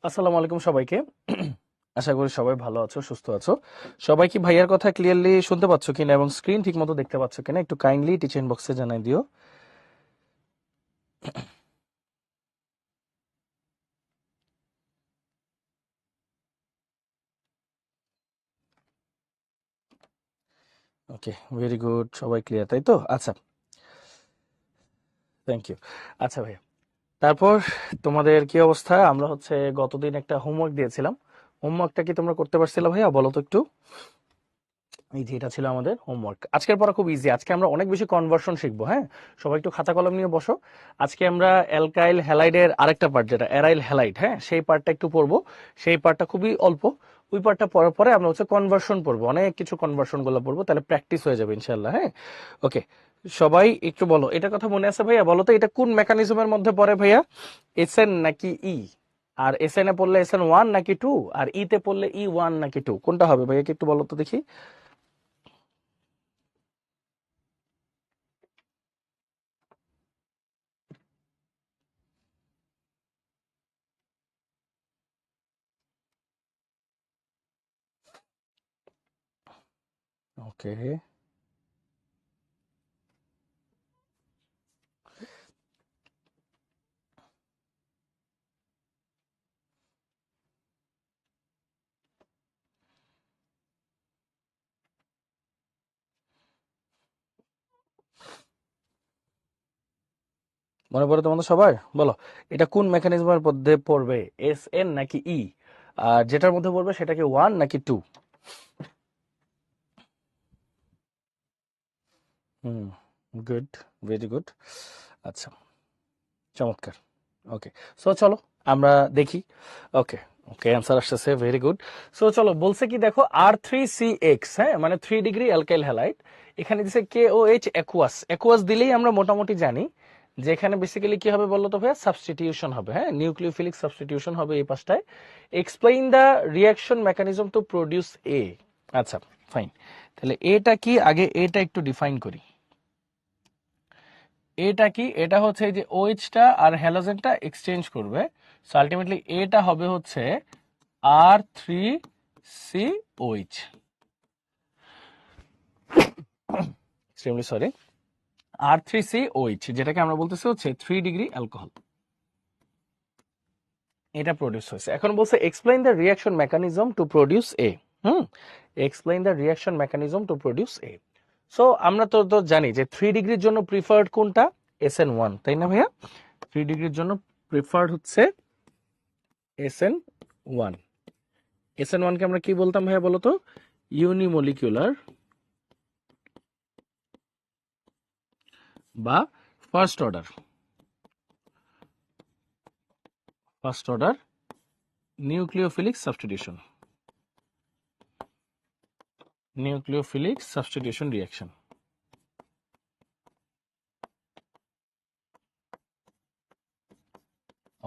আসসালামু আলাইকুম সবাইকে। আশা করি সবাই ভালো আছো, সুস্থ আছো। সবাই কি ভাইয়ার কথা ক্লিয়ারলি শুনতে পাচ্ছ কিনা এবং স্ক্রিন ঠিক মতো দেখতে পাচ্ছ কিনা একটু কাইন্ডলি টিচিং বক্সে জানাই দিও। ওকে, ভেরি গুড, সবাই ক্লিয়ার তাই তো? আচ্ছা, থ্যাংক ইউ। আচ্ছা ভাইয়া, তারপর তোমাদের কি অবস্থা? আমরা গতদিন একটা হোমওয়ার্ক দিয়েছিলাম। হোমওয়ার্কটা কি তোমরা করতে পারছিলে ভাইয়া? বলো তো একটু। এই যে এটা ছিল আমাদের হোমওয়ার্ক। আজকের পড়া খুব ইজি। আজকে আমরা অনেক বেশি কনভার্সন শিখবো। হ্যাঁ, সবাই একটু খাতা কলম নিয়ে বসো। আজকে আমরা অ্যালকাইল হ্যালাইডের আরেকটা পার্ট, যেটা অ্যারাইল হ্যালাইড, হ্যাঁ, সেই পার্টটা একটু পড়বো। সেই পার্টটা খুবই অল্প। ওই পার্টটা পড়ার পরে আমরা কনভার্সন পড়বো, অনেক কিছু কনভার্সন গুলো পড়বো, তাহলে প্র্যাকটিস হয়ে যাবে ইনশাল্লাহ। হ্যাঁ, ওকে। সবাই একটু বলো, এটা কথা মনে আছে ভাইয়া? বলো তো, এটা কোন মেকানিজমের মধ্যে পড়ে ভাইয়া? এসএন নাকি ই? আর এসএন এ পড়লে এসএন ওয়ান নাকি টু? আর ই তে পড়লে ই ওয়ান নাকি টু? কোনটা হবে ভাইয়া, কি একটু বলো তো দেখি। ওকে, মনে পড়ে তোমাদের সবার? বলো, এটা কোন মেকানিজমের মধ্যে পড়বে? এস এন নাকি ই? আর যেটার মধ্যে পড়বে সেটা কি ওয়ান নাকি টু? হুম, গুড, ভেরি গুড। আচ্ছা, চমৎকার। ওকে, সো চলো আমরা দেখি। ওকে, ওকে, অ্যান্সার আসতেছে, ভেরি গুড। সো চলো, বলছে কি দেখো, R3CX, হ্যাঁ, মানে 3 ডিগ্রি অ্যালকাইল হ্যালাইড। এখানে দিছে KOH অ্যাকুয়াস। অ্যাকুয়াস দিলেই আমরা মোটামুটি জানি যে এখানে বেসিক্যালি কি হবে বলতো ভাইয়া? সাবস্টিটিউশন হবে। হ্যাঁ, নিউক্লিওফিলিক সাবস্টিটিউশন হবে এই পাশটায়। Explain the reaction mechanism to produce A. আচ্ছা, ফাইন। তাহলে এটা কি, আগে এটা একটু ডিফাইন করি। এটা কি? এটা হচ্ছে এই যে ওএইচটা আর হ্যালোজেনটা এক্সচেঞ্জ করবে। সো আলটিমেটলি এটা হবে R3COH। Extremely sorry. R3COH, যেটাকে আমরা বলতেছি 3 ডিগ্রি অ্যালকোহল, এটা প্রডিউস হয়েছে। এখন বলছে explain the reaction mechanism to produce A. Hmm, explain the reaction mechanism to produce A. So আমরা তো জানি যে 3 ডিগ্রির জন্য প্রিফার্ড কোনটা? SN1, তাই না ভাইয়া? 3 ডিগ্রির জন্য প্রিফার্ড হচ্ছে SN1। SN1 কে আমরা কি বলতাম ভাইয়া বলো তো? ইউনিমলিকুলার বা first order nucleophilic substitution reaction.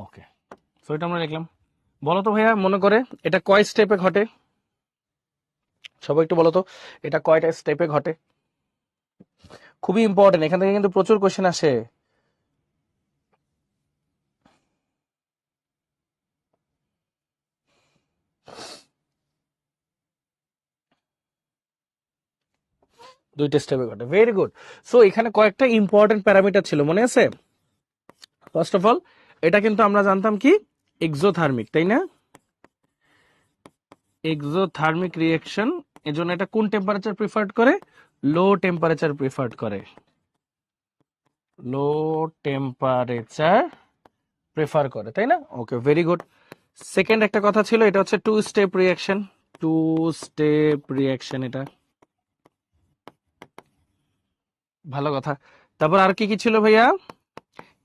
Okay, so এটা আমরা লিখলাম। বলো তো ভাইয়া, মনে করে এটা কয় স্টেপে ঘটে? সবাই একটু বলো তো, এটা কয়টা স্টেপে ঘটে? খুবই ইম্পর্টেন্ট, এখান থেকে কিন্তু প্রচুর কোশ্চেন আসে। দুইটা স্টেপে ঘটে, ভেরি গুড। সো এখানে কয়েকটা ইম্পর্টেন্ট প্যারামিটার ছিল, মনে আছে? ফার্স্ট অফ অল, এটা কিন্তু আমরা জানতাম কি এক্সোথার্মিক, তাই না? এক্সোথার্মিক রিঅ্যাকশন, এজন্য এটা কোন টেম্পারেচার প্রিফার্ড করে? লো টেম্পারেচার প্রিফার্ড করে। লো টেম্পারেচার প্রেফার করে, তাই না? ওকে, ভেরি গুড। সেকেন্ড একটা কথা ছিল, এটা হচ্ছে two step reaction. Two step reaction, এটা ভালো কথা। তারপর আর কি কি ছিল ভাইয়া?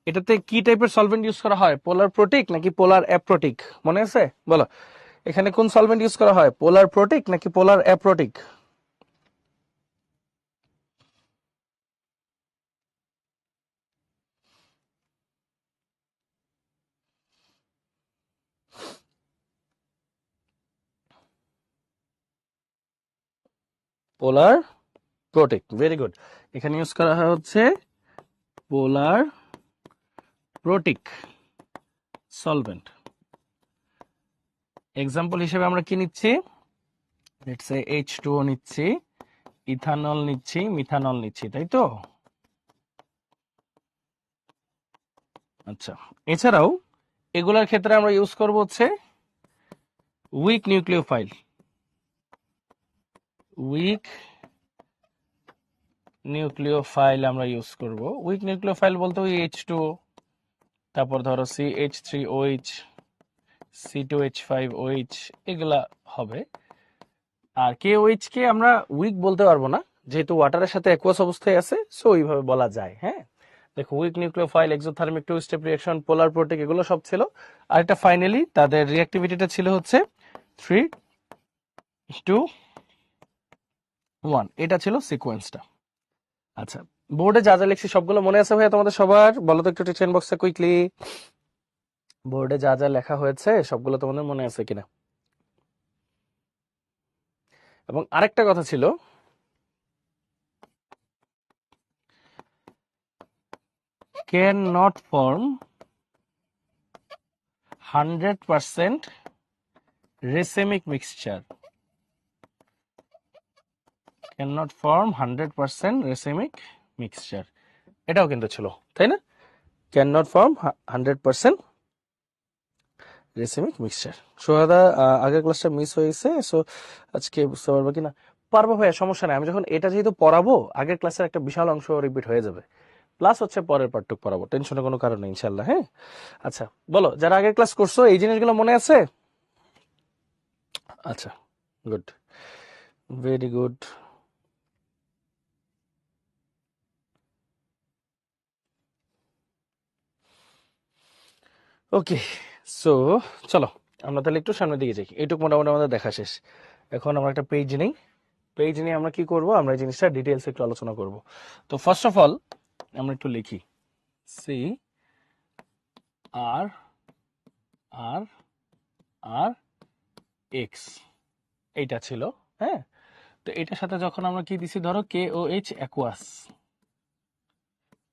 এটাতে কি টাইপের সলভেন্ট ইউজ করা হয়? পোলার প্রোটিক নাকি পোলার অ্যাপ্রোটিক? মনে আছে? বলো, এখানে কোন সলভেন্ট ইউজ করা হয়? পোলার প্রোটিক নাকি পোলার অ্যাপ্রোটিক? পোলার প্রোটিক, ভেরি গুড। এখানে ইউজ করা হচ্ছে পোলার প্রোটিক সলভেন্ট। এক্সাম্পল হিসেবে আমরা কি নিচ্ছি, লেটস সে H2O নিচ্ছি, ইথানল নিচ্ছি, মিথানল নিচ্ছি, তাই তো? আচ্ছা, এছাড়াও এগুলোর ক্ষেত্রে আমরা ইউজ করব হচ্ছে উইক নিউক্লিওফাইল। উইক নিউক্লিওফাইল আমরা ইউজ করব। উইক নিউক্লিওফাইল বলতে ওই H2O, তারপর ধরো CH3OH, C2H5OH, এগুলা হবে। আর KOH কে আমরা উইক বলতে পারবো না, যেহেতু ওয়াটারের সাথে অ্যাকুয়াস অবস্থায় আছে, সো ওইভাবে বলা যায়। হ্যাঁ, দেখো weak nucleophile, exothermic, two step reaction, polar protic, এগুলো সব ছিল। আর এটা ফাইনালি তাদের রিঅ্যাক্টিভিটিটা ছিল হচ্ছে 3:1, এটা ছিল সিকোয়েন্সটা। আচ্ছা, বোর্ডে যা যা লিখছি সবগুলো মনে আছে ভাইয়া তোমাদের সবার? বলো তো একটু টেক্সট বক্সে কুইকলি, বোর্ডে যা যা লেখা হয়েছে সবগুলো তোমাদের মনে আছে কিনা। এবং আরেকটা কথা ছিল, can not form 100% racemic mixture. Can not form 100% racemic mixture, এটাও কিন্তু ছিল, তাই না? Can not form 100% racemic mixture. Sohada আগের ক্লাসটা মিস হয়েছে, সো আজকে বুঝতে পারবো কিনা। পারবো ভাইয়া, সমস্যা নাই। আমি যখন এটা যেহেতু পড়াবো, আগের ক্লাসের একটা বিশাল অংশ রিপিট হয়ে যাবে, প্লাস হচ্ছে পরের পার্টটুক পড়াবো, টেনশনের কোনো কারণ নেই ইনশাল্লাহ। হ্যাঁ, আচ্ছা বলো, যারা আগের ক্লাস করছো এই জিনিসগুলো মনে আছে? আচ্ছা, গুড, ভেরি গুড। ওকে, সো চলো আমরা তাহলে একটু সামনের দিকে যাই। এইটুকু মোটামুটি আমাদের দেখা শেষ। এখন আমরা একটা পেজ নেই, পেজ নিয়ে আমরা কি করব, আমরা এই জিনিসটা ডিটেলস একটু আলোচনা করব। তো ফার্স্ট অফ অল আমরা একটু লিখি, সি আর আর আর এক্স, এইটা ছিল। হ্যাঁ, তো এটার সাথে যখন আমরা কি দিছি, ধরো KOH অ্যাকুয়াস,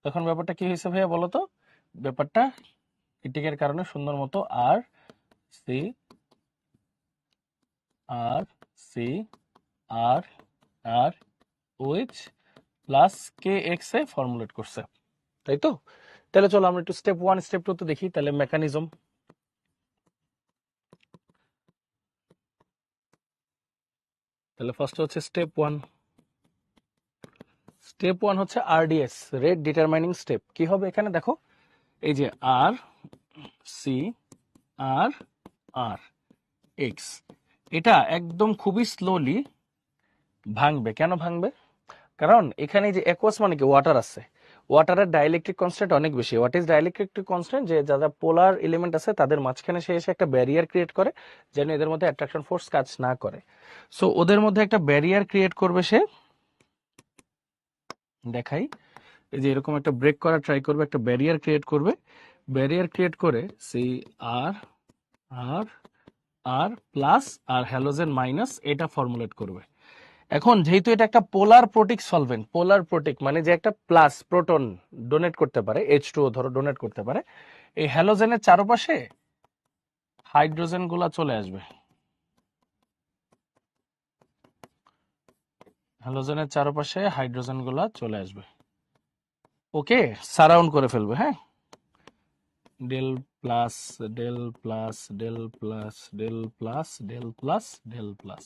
তখন ব্যাপারটা কি হয়েছে ভাইয়া বলো তো? ব্যাপারটা ক্রিটিকের কারণে সুন্দর মতো আর সি আর সি আর আর OH প্লাস KX এ ফর্মুলেট করছে, তাই তো? তাহলে চলো আমরা একটু স্টেপ 1 স্টেপ 2 তো দেখি তাহলে মেকানিজম। তাহলে ফার্স্ট হচ্ছে স্টেপ 1। স্টেপ 1 হচ্ছে RDS, রেট ডিটারমাইনিং স্টেপ। কি হবে এখানে দেখো, এই যে আর সি আর আর এক্স, এটা একদম খুবই স্লোলি ভাঙবে। কেন ভাঙবে? কারণ এখানে যে অ্যাকুয়াস মানে কি, ওয়াটার আছে, ওয়াটারের ডাইইলেকট্রিক কনস্ট্যান্ট অনেক বেশি। What is dielectric constant? যে যারা পোলার এলিমেন্ট আছে তাদের মাঝখানে সে এসে একটা ব্যারিয়ার ক্রিয়েট করে, যেন এদের মধ্যে অ্যাট্রাকশন ফোর্স কাজ না করে। সো ওদের মধ্যে একটা ব্যারিয়ার ক্রিয়েট করবে সে, দেখাই, এই যে এরকম একটা ব্রেক করা ট্রাই করবে, একটা ব্যারিয়ার ক্রিয়েট করবে। ব্যারিয়ার ক্রিয়েট করে সি আর আর আর প্লাস আর হ্যালোজেন মাইনাস, এটা ফর্মুলেট করবে। এখন যেহেতু এটা একটা পোলার প্রোটিক সলভেন্ট, পোলার প্রোটিক মানে যে একটা প্লাস প্রোটন ডোনেট করতে পারে, H2O ধরো ডোনেট করতে পারে, এই হ্যালোজেনের চারপাশে হাইড্রোজেন গুলা চলে আসবে, হ্যালোজেনের চারপাশে হাইড্রোজেন গুলা চলে আসবে, ওকে, সারাউন্ড করে ফেলবে। হ্যাঁ, del plus del plus del plus del plus del plus del plus,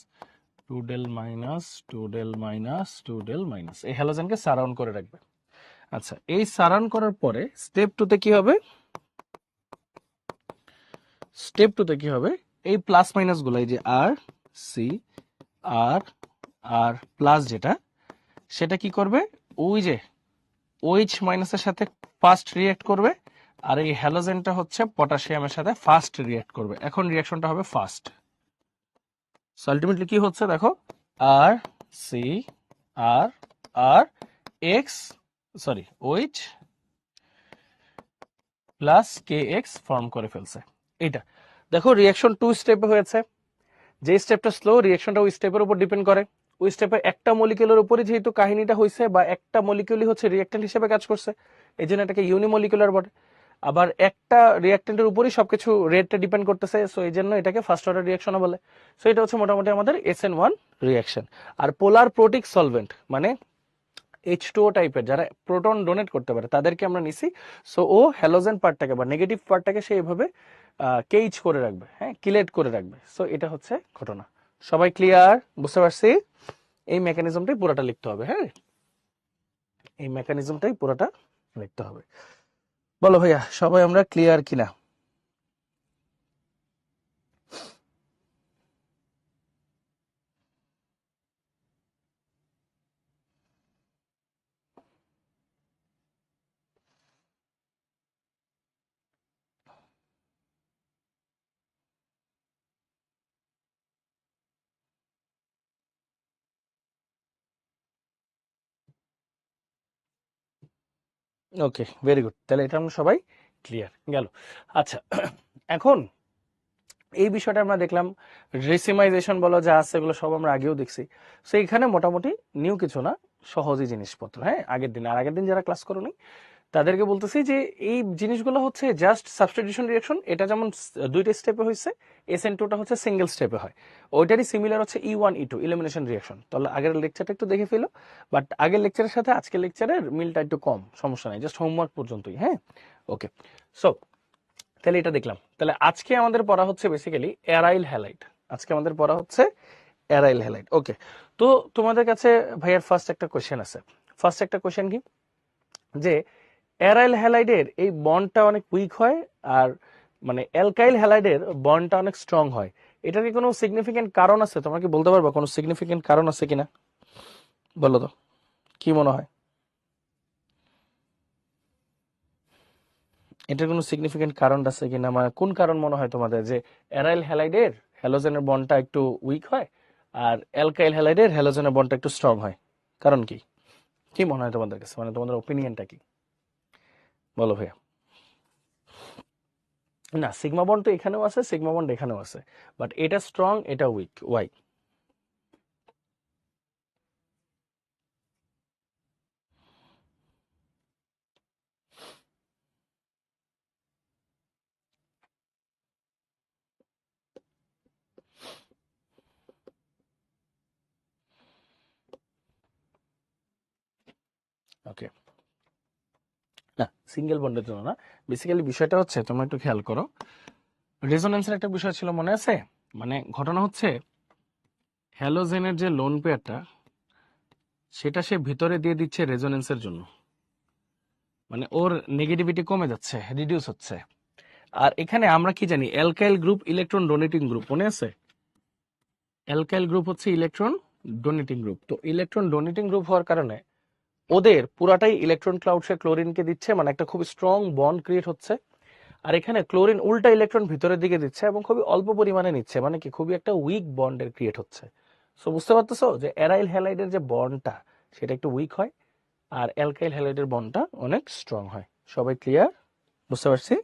two del minus two del minus two del minus, এই হ্যালোজেনকে সারাউন্ড করে রাখবে। আচ্ছা, এই সারাউন্ড করার পরে স্টেপ 2 তে কি হবে? স্টেপ 2 তে কি হবে? এই প্লাস মাইনাস গুলো, এই যে আর সি আর আর প্লাস যেটা, সেটা কি করবে? ওই যে OH মাইনাসের সাথে ফার্স্ট রিঅ্যাক্ট করবে, আর এই হ্যালোজেনটা হচ্ছে পটাশিয়ামের সাথে ফার্স্ট রিঅ্যাক্ট করবে। এখন রিঅ্যাকশনটা হবে ফার্স্ট। সো আলটিমেটলি কি হচ্ছে দেখো, আর সি আর আর X, sorry OH plus KX form করে ফেলছে। এটা দেখো রিঅ্যাকশন 2 স্টেপে হয়েছে। যে স্টেপটা স্লো, রিঅ্যাকশনটা ওই স্টেপের উপর ডিপেন্ড করে। ওই স্টেপে একটা মলিকিউলের উপরে যেহেতু কাহিনীটা হয়েছে, বা একটা মলিকিউলই হচ্ছে রিঅ্যাক্ট্যান্ট হিসেবে কাজ করছে, এই জন্য এটাকে ইউনিমলিকুলার বলে। আবার একটা রিয়াক্টেন্টের উপরই সবকিছু রেটটা ডিপেন্ড করতেছে, সো এই জন্য এটাকে ফার্স্ট অর্ডার রিয়াকশনও বলে। সো এটা হচ্ছে মোটামুটি আমাদের SN1 রিয়াকশন। আর পোলার প্রোটিক সলভেন্ট মানে H2O টাইপের যারা প্রোটন ডোনেট করতে পারে তাদেরকে আমরা নিছি। সো ও হ্যালোজেন পার্টটাকে বা নেগেটিভ পার্টটাকে সে এভাবে কেইজ করে রাখবে, হ্যাঁ, কিলেট করে রাখবে। সো এটা হচ্ছে ঘটনা। সবাই ক্লিয়ার? বুঝতে পারছি? এই মেকানিজমটাই পুরোটা লিখতে হবে, হ্যাঁ, এই মেকানিজমটাই পুরোটা লিখতে হবে। বলো ভাইয়া, সবাই আমরা ক্লিয়ার কিনা? ওকে, ভেরি গুড। তাহলে এটা আমরা সবাই ক্লিয়ার গেল। আচ্ছা, এখন এই বিষয়টা আমরা দেখলাম, রেসিমাইজেশন বলো যা আছে এগুলো সব আমরা আগেও দেখছি। সো এখানে মোটামুটি নিউ কিছু না, সহজই জিনিসপত্র, হ্যাঁ, আগের দিন যারা ক্লাস করোনি তাদেরকে বলতেছি যে এই জিনিসগুলো হচ্ছে জাস্ট সাবস্টিটিউশন রিঅ্যাকশন। এটা যেমন দুইটা স্টেপে হয়েছে, SN2টা হচ্ছে সিঙ্গেল স্টেপে হয়, ওইটারই সিমিলার হচ্ছে E1 E2 ইলিমিনেশন রিঅ্যাকশন। তাহলে আগের লেকচারটা একটু দেখে ফেলো, বাট আগের লেকচারের সাথে আজকের লেকচারের মিলটা একটু কম, সমস্যা নাই, জাস্ট হোমওয়ার্ক পর্যন্তই, হ্যাঁ। ওকে, সো তাহলে এটা দেখলাম। তাহলে আজকে আমাদের পড়া হচ্ছে বেসিক্যালি অ্যারাইল হ্যালাইড। আজকে আমাদের পড়া হচ্ছে অ্যারাইল হ্যালাইড। ওকে, তো তোমাদের কাছে ভাইয়ার ফার্স্ট একটা কোশ্চেন আছে। ফার্স্ট একটা কোশ্চেন কি, যে অ্যারাইল হ্যালাইডের এই বন্ডটা অনেক উইক হয়, আর মানে অ্যালকাইল হ্যালাইডের বন্ডটা অনেক স্ট্রং হয়। এটার কি কোনো সিগনিফিকেন্ট কারণ আছে? তোমরা কি বলতে পারবা কোনো সিগনিফিকেন্ট কারণ আছে কিনা? বলো তো, কি মনে হয় এটার কোনো সিগনিফিকেন্ট কারণ আছে কিনা? মানে কোন কারণ মনে হয় তোমাদের যে অ্যারাইল হ্যালাইডের হ্যালোজেনের বন্ডটা একটু উইক হয় আর অ্যালকাইল হ্যালাইডের হ্যালোজেনের বন্ডটা একটু স্ট্রং হয়? কারণ কি, কি মনে হয় তোমাদের কাছে, মানে তোমাদের ওপিনিয়নটা কি? বলো ভাইয়া। না, সিগমা বন্ড তো এখানেও আছে, সিগমা বন্ড এখানেও আছে, বাট এটা স্ট্রং এটা উইক, ওয়াই? ওকে, না সিঙ্গেল বন্ডের জন্য না, বেসিক্যালি বিষয়টা হচ্ছে তোমরা একটু খেয়াল করো, রেজোনেন্সের একটা বিষয় ছিল মনে আছে? মানে ঘটনা হচ্ছে হ্যালোজেনের যে লোন পেয়ারটা সেটা সে ভিতরে দিয়ে দিচ্ছে রেজোনেন্সের জন্য, মানে ওর নেগেটিভিটি কমে যাচ্ছে, রিডিউস হচ্ছে। আর এখানে আমরা কি জানি, alkyl group electron donating group, মনে আছে? অ্যালকাইল গ্রুপ হচ্ছে ইলেকট্রন ডোনেটিং গ্রুপ। তো ইলেকট্রন ডোনেটিং গ্রুপ হওয়ার কারণে ওদের পুরাটাই ইলেকট্রন ক্লাউড সে ক্লোরিনকে দিচ্ছে, মানে একটা খুব স্ট্রং বন্ড ক্রিয়েট হচ্ছে। আর এখানে ক্লোরিন উল্টা ইলেকট্রন ভিতরের দিকে দিচ্ছে এবং খুবই অল্প পরিমাণে নিচ্ছে, মানে কি খুবই একটা উইক বন্ডের ক্রিয়েট হচ্ছে। সো বুঝতে পারতেছো যে অ্যারাইল হ্যালাইডের যে বন্ডটা সেটা একটু উইক হয়, আর অ্যালকাইল হ্যালাইডের বন্ডটা অনেক স্ট্রং হয়। সবাই ক্লিয়ার? বুঝতে পারছি?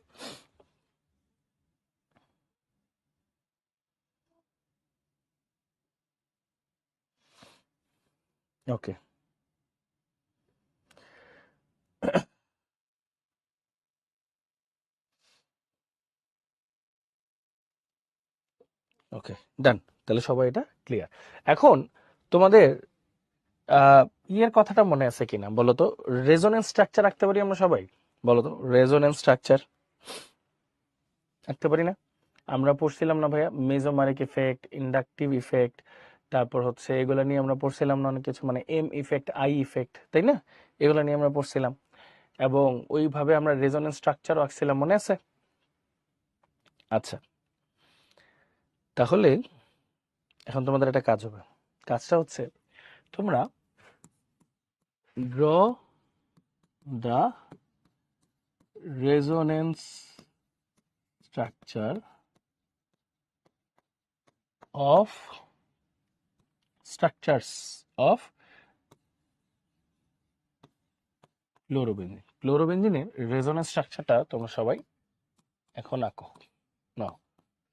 ওকে, ওকে, ডান। তাহলে সবাই এটা ক্লিয়ার। এখন তোমাদের ইয়ের কথাটা মনে আছে কিনা বলো তো, রেজোনেন্স স্ট্রাকচার রাখতে পারি আমরা সবাই? বলো তো, রেজোনেন্স স্ট্রাকচার রাখতে পারি না? আমরা পড়ছিলাম না ভাইয়া, মেজোমারিক ইফেক্ট, ইন্ডাকটিভ ইফেক্ট, তারপর হচ্ছে এগুলো নিয়ে আমরা পড়ছিলাম না অনেক কিছু, মানে এম ইফেক্ট, আই ইফেক্ট, তাই না? এগুলো নিয়ে আমরা পড়ছিলাম এবং ওইভাবে আমরা রেজোনেন্স স্ট্রাকচারও আঁকছিলাম, মনে আছে? আচ্ছা, তাহলে এখন তোমাদের একটা কাজ হবে। কাজটা হচ্ছে তোমরা draw the resonance structure of structures of chlorobenzene. ক্লোরোবেনজিনের রেজোনেন্স স্ট্রাকচারটা তোমরা সবাই এখন আঁকো। নাও,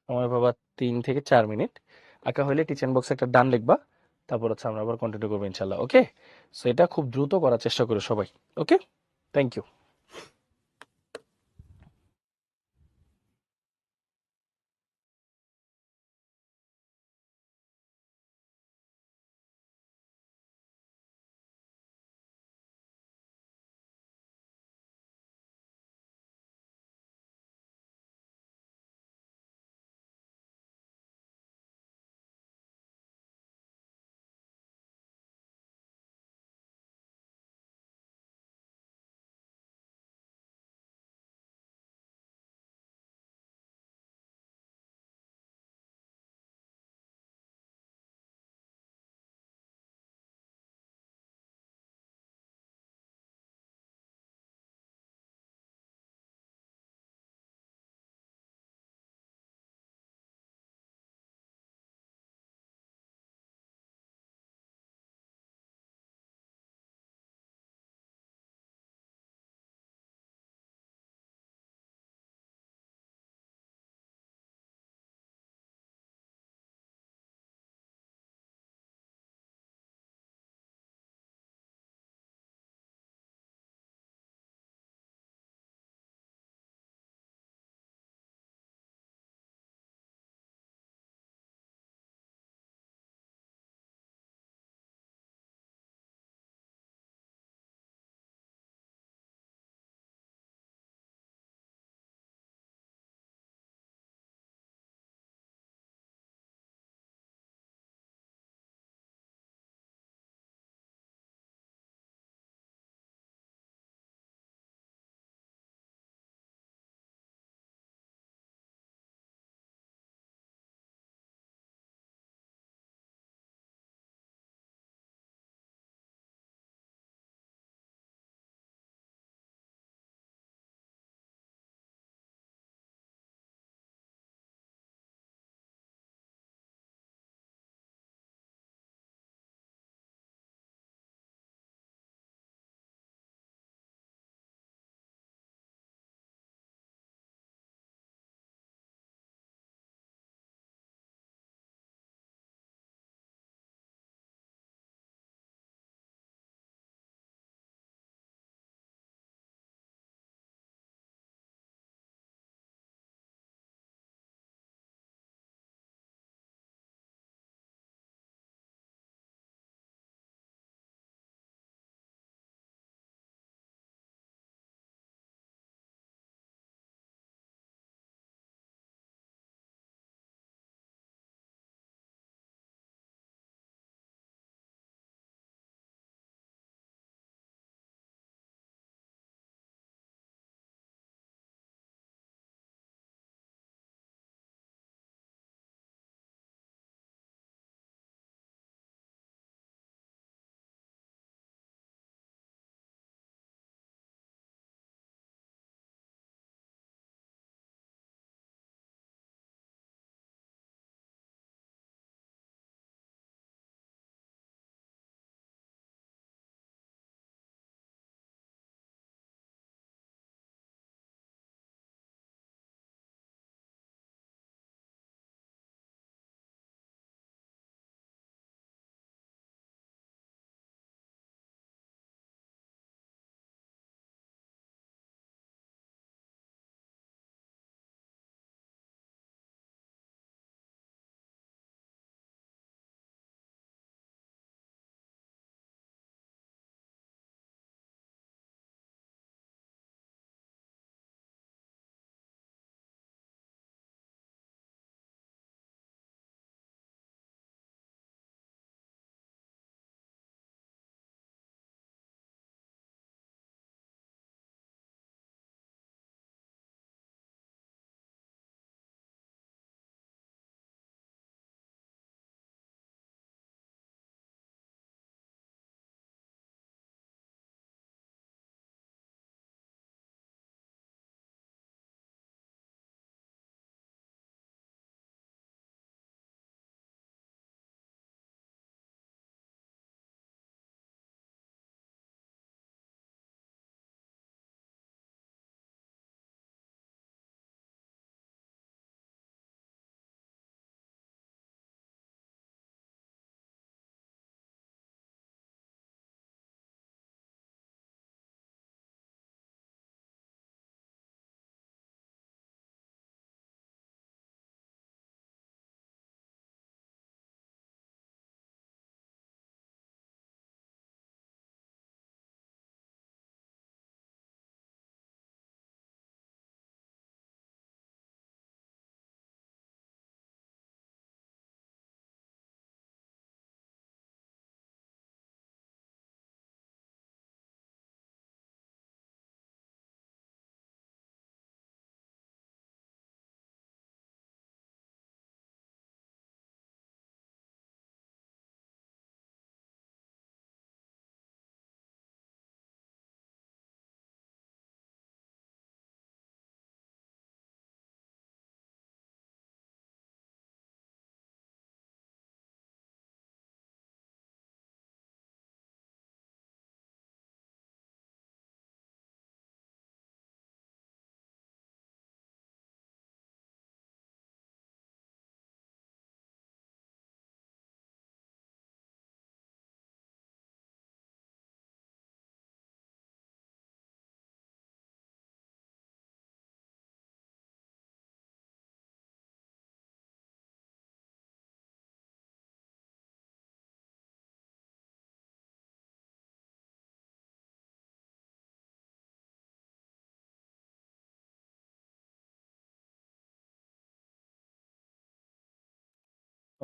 সময় পাবা 3 থেকে 4 মিনিট। আঁকা হলে টিচার বক্সে একটা ডান লিখবা, তারপর হচ্ছে আমরা আবার কন্টিনিউ করবো ইনশাল্লাহ। ওকে, সো এটা খুব দ্রুত করার চেষ্টা করো সবাই। ওকে, থ্যাংক ইউ।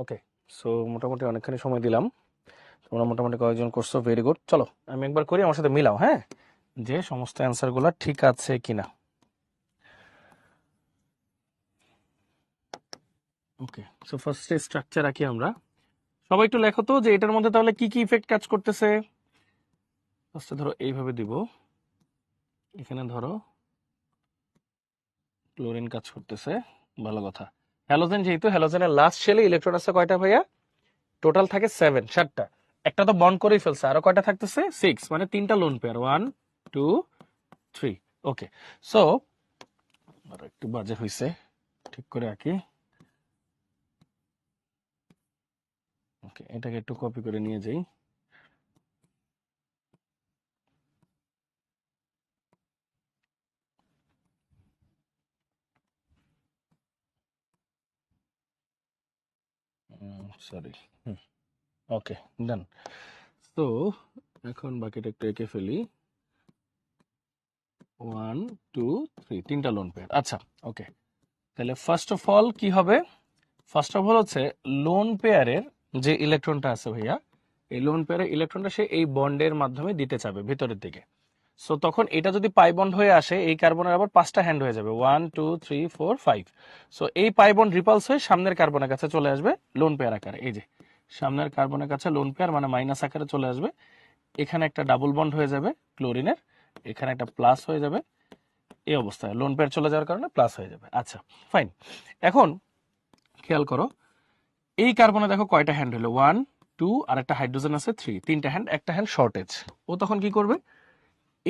ওকে, সো মোটামুটি অনেকখানি সময় দিলাম, তোমরা মোটামুটি কয়েকজন করছো, ভেরি গুড। চলো আমি একবার করি, আমার সাথে মিলাও, হ্যাঁ, যে সমস্ত অ্যান্সারগুলো ঠিক আছে কিনা। ওকে, সো ফার্স্টে স্ট্রাকচার আঁকি আমরা। সবাই একটু লেখো তো যে এটার মধ্যে তাহলে কি কি ইফেক্ট কাজ করতেছে। ফার্স্টে ধরো এইভাবে দিব, এখানে ধরো ক্লোরিন কাজ করতেছে, ভালো কথা। হ্যালোজেন, যেহেতু হ্যালোজেনের লাস্ট শেলে ইলেকট্রন আছে কয়টা ভাইয়া? টোটাল থাকে 7, 7টা। একটা তো বন্ড করেই ফেলছে, আরো কয়টা থাকতেছে? 6, মানে 3টা লোন পেয়ার, 1 2 3। ওকে, সো একটু বাজে হয়েছে, ঠিক করে আঁকি। ওকে, এটাকে একটু কপি করে নিয়ে যাই। সরি, ওকে, ডান। তো এখন বাকিটা একটু এঁকে ফেলি, 1 2 3, 3টা লোন পেয়ার। আচ্ছা, ওকে, তাহলে ফার্স্ট অফ অল কি হবে? ফার্স্ট অফ অল হচ্ছে লোন পেয়ারের যে ইলেকট্রনটা আছে ভাইয়া, এই লোন পেয়ারের ইলেকট্রনটা সে এই বন্ডের মাধ্যমে দিতে চাবে ভিতরের দিকে। সো তখন এটা যদি পাই বন্ড হয়ে আসে, এই কার্বনের আবার 5টা হ্যান্ড হয়ে যাবে, 1 2 3 4 5। সো এই পাই বন্ড রিপালস হয়ে সামনের কার্বনের কাছে চলে আসবে লোন পেয়ার আকারে। এই যে সামনের কার্বনের কাছে লোন পেয়ার মানে মাইনাস আকারে চলে আসবে। এখানে একটা ডাবল বন্ড হয়ে যাবে ক্লোরিনের, এখানে একটা প্লাস হয়ে যাবে। এই অবস্থায় লোন পেয়ার চলে যাওয়ার কারণে প্লাস হয়ে যাবে। আচ্ছা, ফাইন। এখন খেয়াল করো, এই কার্বনে দেখো কয়টা হ্যান্ড হলো, 1 2, আর একটা হাইড্রোজেন আছে 3, 3টা হ্যান্ড, একটা হ্যান্ড শর্টেজ। ও তখন কি করবে?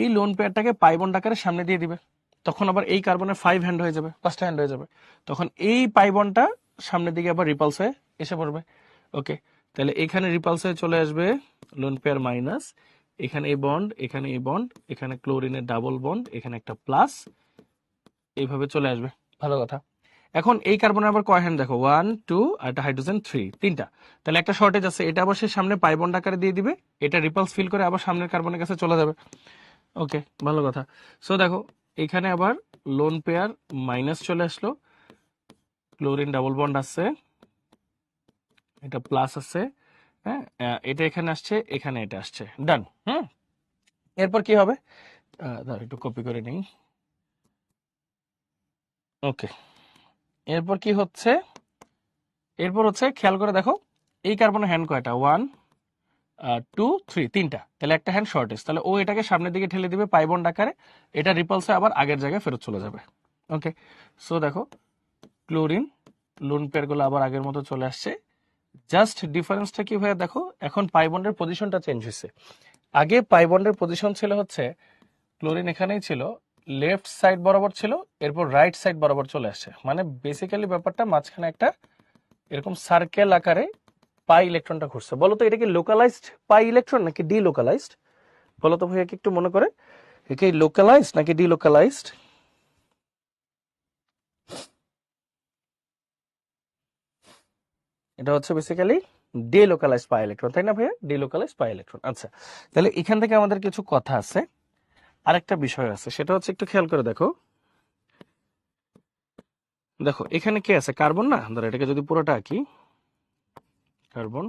এই লোন পেয়ারটাকে পাই বন্ড আকারে সামনে দিয়ে দিবে। তখন আবার এই কার্বনের 5 হ্যান্ড হয়ে যাবে, 5টা হ্যান্ড হয়ে যাবে। তখন এই পাই বন্ডটা সামনের দিকে আবার রিপালস হয়ে এসে পড়বে। ওকে, তাহলে এখানে রিপালস হয়ে চলে আসবে লোন পেয়ার মাইনাস, এখানে এই বন্ড, এখানে এই বন্ড, এখানে ক্লোরিনের ডাবল বন্ড, এখানে একটা প্লাস, এইভাবে চলে আসবে। ভালো কথা। এখন এই কার্বনের আবার কয় হ্যান্ড দেখো, 1 2, আর একটা হাইড্রোজেন 3, 3টা। তাহলে একটা শর্টেজ আছে, এটা আবার সে সামনে পাই বন্ড আকারে দিয়ে দিবে, এটা রিপালস ফিল করে আবার সামনের কার্বনের কাছে চলে যাবে। ওকে, ভালো কথা। সো দেখো এখানে আবার লোন পেয়ার মাইনাস চলে আসলো, ক্লোরিন ডাবল বন্ড আছে, এটা প্লাস আছে, হ্যাঁ, এটা এখানে আসছে, এখানে এটা আসছে, ডান। এরপর কি হবে? দাঁড়াও একটু কপি করে নিই। ওকে, এরপর কি হচ্ছে? এরপর হচ্ছে খেয়াল করে দেখো, এই কার্বনের হ্যান্ড কয়টা, 1 2 3, 3টা। তাহলে একটা হ্যান্ড শর্টেজ, তাহলে ও এটাকে সামনের দিকে ঠেলে দিবে পাই বন্ড আকারে, এটা রিপালসে আবার আগের জায়গায় ফেরত চলে যাবে। ওকে, সো দেখো ক্লোরিন লোন পেয়ারগুলো আবার আগের মতো চলে আসছে। জাস্ট ডিফারেন্সটা কি ভাইয়া দেখো, এখন পাই বন্ডের পজিশনটা চেঞ্জ হয়েছে। আগে পাই বন্ডের পজিশন ছিল হচ্ছে, ক্লোরিন এখানেই ছিল, লেফট সাইড বরাবর ছিল, এরপর রাইট সাইড বরাবর চলে আসছে। মানে বেসিক্যালি ব্যাপারটা মাঝখানে একটা এরকম সার্কেল আকারে পাই ইলেকট্রনটা ঘুরছে। বলো তো এটা কি লোকালাইজড পাই ইলেকট্রন নাকি ডিলোকালাইজড? বলো তো ভাইয়া কি একটু মনে করে, এটা কি লোকালাইজড নাকি ডিলোকালাইজড? এটা হচ্ছে বেসিক্যালি ডিলোকালাইজড পাই ইলেকট্রন, তাই না ভাইয়া? Delocalised pi electron. আচ্ছা, তাহলে এখান থেকে আমাদের কিছু কথা আছে, আরেকটা বিষয় আছে, সেটা হচ্ছে একটু খেয়াল করে দেখো। দেখো এখানে কে আছে? কার্বন না? ধরো এটাকে যদি পুরোটা আঁকি, কার্বন,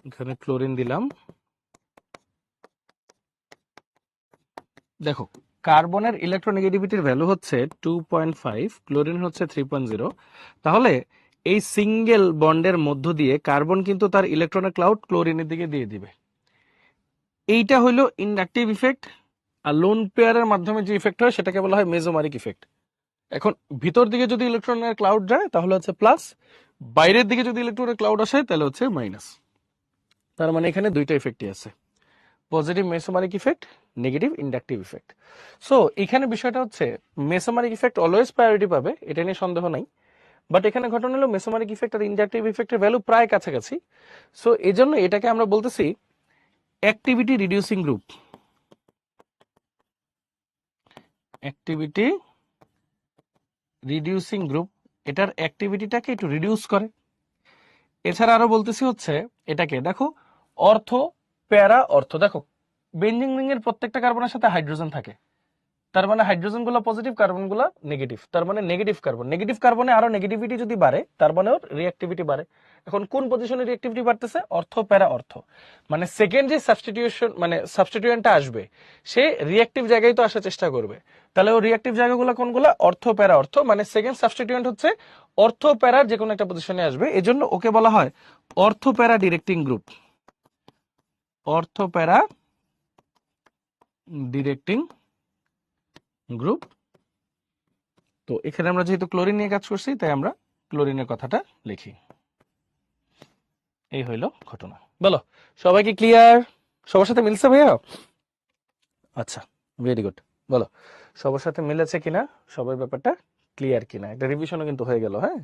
এখানে ক্লোরিন দিলাম। দেখো কার্বনের ইলেকট্রোনেগেটিভিটির ভ্যালু হচ্ছে 2.5, ক্লোরিন হচ্ছে 3.0। তাহলে এই সিঙ্গেল বন্ডের মধ্য দিয়ে কার্বন কিন্তু তার ইলেকট্রনের ক্লাউড ক্লোরিনের দিকে দিয়ে দিবে। এইটা হলো ইন্ডাকটিভ ইফেক্ট। আর লোন পেয়ারের মাধ্যমে যে ইফেক্ট হয় সেটাকে বলা হয় মেজোমারিক ইফেক্ট। এখন ভিতর দিকে যদি ইলেকট্রনের ক্লাউড যায় তাহলে হচ্ছে প্লাস, বাইরের দিকে যদি ইলেকট্রনের ক্লাউড আসে তাহলে হচ্ছে মাইনাস। তার মানে এখানে দুইটা ইফেক্টই আছে, positive mesomeric effect, negative inductive effect. So এখানে বিষয়টা হচ্ছে মেসোমারিক ইফেক্ট অলওয়েজ প্রায়োরিটি পাবে, এটা নিয়ে সন্দেহ নাই। বাট এখানে ঘটনা হলো মেসোমারিক ইফেক্ট আর ইন্ডাকটিভ ইফেক্টের ভ্যালু প্রায় কাছাকাছি। সো এই জন্য এটাকে আমরা বলতেছি activity reducing group. Activity reducing group, এটার অ্যাক্টিভিটিটাকে একটু রিডিউস করে। এছাড়া আরো বলতেছি হচ্ছে এটাকে দেখো অর্থ, প্যারা অর্থ। দেখো বেঞ্জিন রিং এর প্রত্যেকটা কার্বনের সাথে হাইড্রোজেন থাকে, তার মানে হাইড্রোজেন গুলো পজিটিভ, কার্বন গুলো নেগেটিভ, তার মানে নেগেটিভ কার্বন, নেগেটিভ কার্বনে আরো নেগেটিভিটি যদি বাড়ে তার মানে ওর রিঅ্যাক্টিভিটি বাড়ে। এখন কোন পজিশনে রিঅ্যাক্টিভিটি বাড়তেছে? অর্থ প্যারা অর্থ, মানে সেকেন্ড যে সাবস্টিটিউশন মানে সাবস্টিটিউয়েন্টটা আসবে সে রিঅ্যাক্টিভ জায়গায় তো আসার চেষ্টা করবে। তাহলে ও রিঅ্যাক্টিভ জায়গাগুলো কোনগুলো? অর্থ প্যারা অর্থ, মানে সেকেন্ড সাবস্টিটিউয়েন্ট হচ্ছে অর্থ প্যারার যে কোনো একটা পজিশনে আসবে, এজন্য ওকে বলা হয় অর্থ প্যারা ডিরেক্টিং গ্রুপ, অর্থ প্যারা ডিরেক্টিং গ্রুপ। তো এখানে আমরা যেহেতু ক্লোরিন নিয়ে কাজ করছি তাই আমরা ক্লোরিনের কথাটা লিখি। এই হইল ঘটনা। বলো সবাই কি ক্লিয়ার? সবার সাথে মিলছে ভাইয়া? আচ্ছা, ভেরি গুড। বলো সবার সাথে মিলেছে কিনা, সবার ব্যাপারটা ক্লিয়ার কিনা। একটা রিভিশনও কিন্তু হয়ে গেল। হ্যাঁ,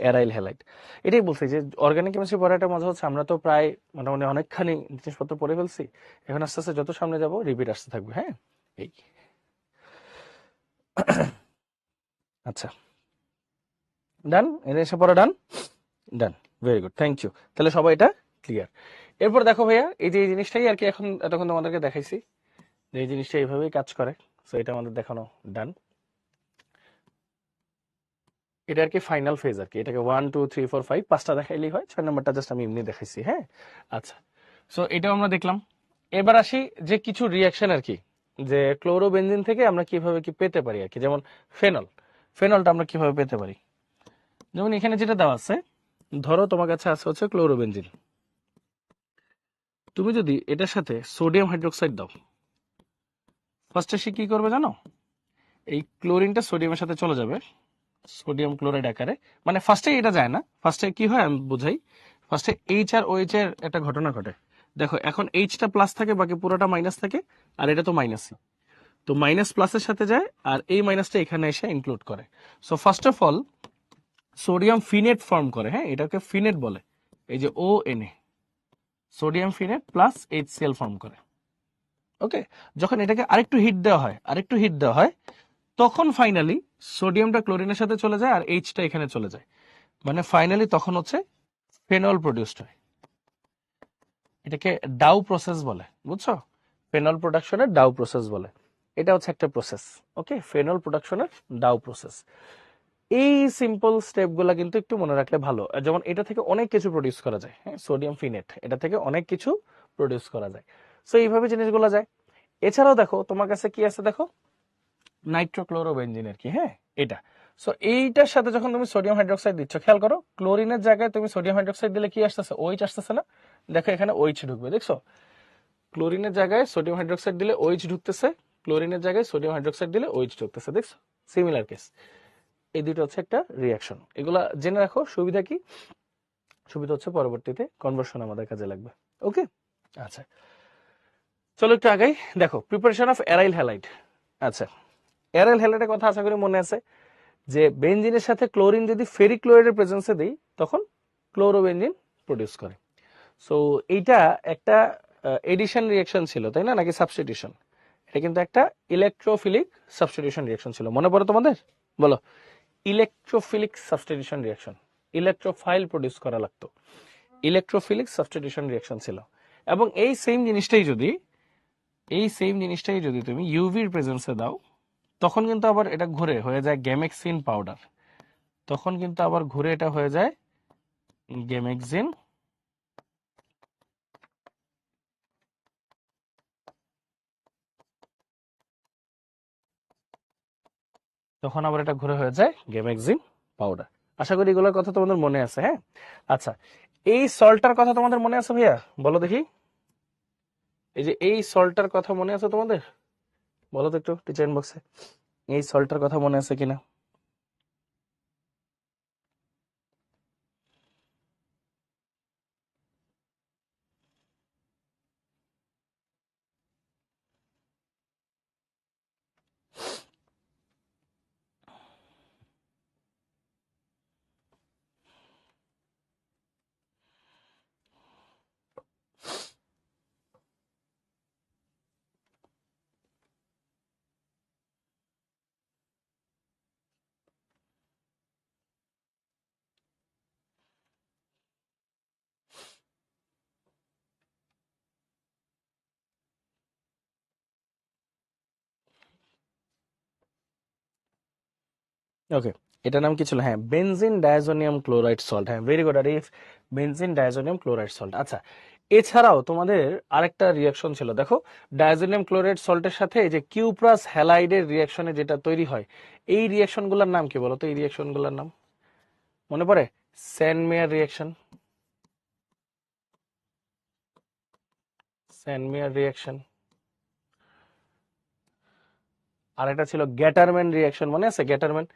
অ্যারাইল হ্যালাইড, এটাই বলছি যে অর্গানিক কেমিস্ট্রি পড়াটা মজা হচ্ছে, আমরা তো প্রায় মোটামুটি অনেকখানি জিনিসপত্র পড়ে ফেলছি, এখন আস্তে আস্তে যত সামনে যাব রিপিট আসতে থাকবে। হ্যাঁ, এই আচ্ছা, ডান, এটা এসে পড়া ডান, ডান, ভেরি গুড, থ্যাংক ইউ। তাহলে সবাই এটা ক্লিয়ার। এরপর দেখো ভাইয়া, এই যে এই জিনিসটাই আর কি এখন এতক্ষণ তোমাদেরকে দেখাইছি যে এই জিনিসটা এইভাবেই কাজ করে, সো এটা আমাদের দেখানো ডান। এটা আর কি ফাইনাল ফেজ আর কি, এটাকে 1 2 3 4 5 পাঁচটা দেখাইলেই হয়, 6 নাম্বারটা জাস্ট আমি এমনি দেখাইছি। হ্যাঁ, আচ্ছা, সো এটাও আমরা দেখলাম। এবার আসি যে কিছু রিয়াকশন আর কি, যে ক্লোরোবেনজিন থেকে আমরা কিভাবে কি পেতে পারি আর কি, যেমন ফেনল, ফেনলটা আমরা কিভাবে পেতে পারি। যেমন এখানে যেটা দেওয়া আছে, ধরো তোমার কাছে আছে হচ্ছে ক্লোরোবেনজিন, তুমি যদি এটার সাথে সোডিয়াম হাইড্রোক্সাইড দাও, ফার্স্টে সে কি করবে জানো, এই ক্লোরিনটা সোডিয়ামের সাথে চলে যাবে সোডিয়াম ক্লোরাইড আকারে, মানে ফার্স্টে এটা যায় না, ফার্স্টে কি হয় আমি বুঝাই, ফার্স্টে এইচ আর ওএইচ এর একটা ঘটনা ঘটে। দেখো এখন এইচটা প্লাস থাকে, বাকি পুরোটা মাইনাস থাকে, আর এটা তো মাইনাসই, তো মাইনাস প্লাসের সাথে যায়, আর এই মাইনাসটা এখানে এসে ইনক্লুড করে। So first of all sodium phenate form করে। হ্যাঁ, এটাকে ফিনেট বলে, এই যে O N A, sodium phenate plus HCl form করে। ওকে, যখন এটাকে আরেকটু হিট দেওয়া হয়, আরেকটু হিট দেওয়া হয়, তখন ফাইনালি সোডিয়ামটা ক্লোরিনের সাথে চলে যায় আর এইচটা এখানে চলে যায়, মানে ফাইনালি তখন হচ্ছে ফেনল প্রডিউসড হয়। এটাকে ডাউ প্রসেস বলে, বুঝছো? ফেনল প্রোডাকশনের ডাউ প্রসেস বলে, এটা হচ্ছে একটা প্রসেস। ওকে, ফেনল প্রোডাকশনের ডাউ প্রসেস। এই সিম্পল স্টেপগুলো কিন্তু একটু মনে রাখলে ভালো। যেমন এটা থেকে অনেক কিছু প্রডিউস করা যায়। হ্যাঁ, সোডিয়াম ফিনেট, এটা থেকে অনেক কিছু প্রডিউস করা যায়। সো এইভাবে জিনিসগুলো যায়। এছাড়াও দেখো তোমার কাছে কি আছে, দেখো নাইট্রোক্লোরোবেনজিন আর কি। হ্যাঁ, এটা, সো এইটার সাথে যখন তুমি সোডিয়াম হাইড্রোক্সাইড দিচ্ছ, খেয়াল করো ক্লোরিনের জায়গায় তুমি সোডিয়াম হাইড্রোক্সাইড দিলে কি আসতেছে, ওইচ আসতেছে না? দেখো এখানে ওইচ ঢুকবে, দেখছো? ক্লোরিনের জায়গায় সোডিয়াম হাইড্রোক্সাইড দিলে ওইচ ঢুকতেছে, ক্লোরিনের জায়গায় সোডিয়াম হাইড্রোক্সাইড দিলে ওইচ ঢুকতেছে, দেখছো? Similar case. এই দুটো হচ্ছে একটা রিয়াকশন, এগুলা জেনে রাখো। সুবিধা কি? সুবিধা হচ্ছে পরবর্তীতে কনভার্সন আমাদের কাজে লাগবে। ওকে, আচ্ছা, চলো একটু আগাই। দেখো প্রিপারেশন অফ অ্যারাইল হ্যালাইড। আচ্ছা, অ্যারাইল হ্যালাইডের কথা আশা করি মনে আছে, যে বেনজিনের সাথে ক্লোরিন যদি ফেরিক ক্লোরাইডের প্রেজেন্সে দেই তখন ক্লোরোবেনজিন প্রডিউস করে। সো এইটা একটা এডিশন রিঅ্যাকশন ছিল, তাই না, নাকি সাবস্টিটিউশন? এটা কিন্তু একটা ইলেকট্রোফিলিক সাবস্টিটিউশন রিঅ্যাকশন ছিল, মনে পড়ে তোমাদের? বলো, electrophilic substitution reaction, electrophile produce করা লাগতো, ইলেকট্রোফিলিক সাবস্টিটিউশন রিঅ্যাকশন ছিল। এবং এই সেম জিনিসটাই যদি তুমি ইউভির প্রেজেন্সে দাও, তখন কিন্তু আবার এটা ঘুরে হয়ে যায় গ্যামেক্সিন পাউডার, তখন কিন্তু আবার ঘুরে এটা হয়ে যায় গেমেক্সিন, তখন আবার এটা ঘুরে হয়ে যায় গেমেক্সিন পাউডার। আশা করি এগুলোর কথা তোমাদের মনে আছে। হ্যাঁ, আচ্ছা, এই সল্টটার কথা তোমাদের মনে আছে ভাইয়া? বলো দেখি, এই যে এই সল্টটার কথা মনে আছে তোমাদের? বলো তো একটু টিচার ইনবক্সে, এই সল্টটার কথা মনে আছে কিনা? ওকে, এটার নাম কি ছিল? হ্যাঁ, বেনজিন ডায়াজোনিয়াম ক্লোরাইড সল্ট। হ্যাঁ, very good Arif, benzene diazonium chloride salt. আচ্ছা, এছাড়াও তোমাদের আরেকটা রিয়াকশন ছিল, দেখো ডায়াজোনিয়াম ক্লোরাইড সল্টের সাথে এই যে কিউপ্রাস হ্যালাইডের রিয়াকশনে যেটা তৈরি হয়, এই রিয়াকশনগুলোর নাম কি বলো তো? এই রিয়াকশনগুলোর নাম মনে পড়ে? স্যানমেয়ার রিয়াকশন, স্যানমেয়ার রিয়াকশন। আর একটা ছিল গ্যাটারম্যান রিয়াকশন, মনে আছে গ্যাটারম্যান?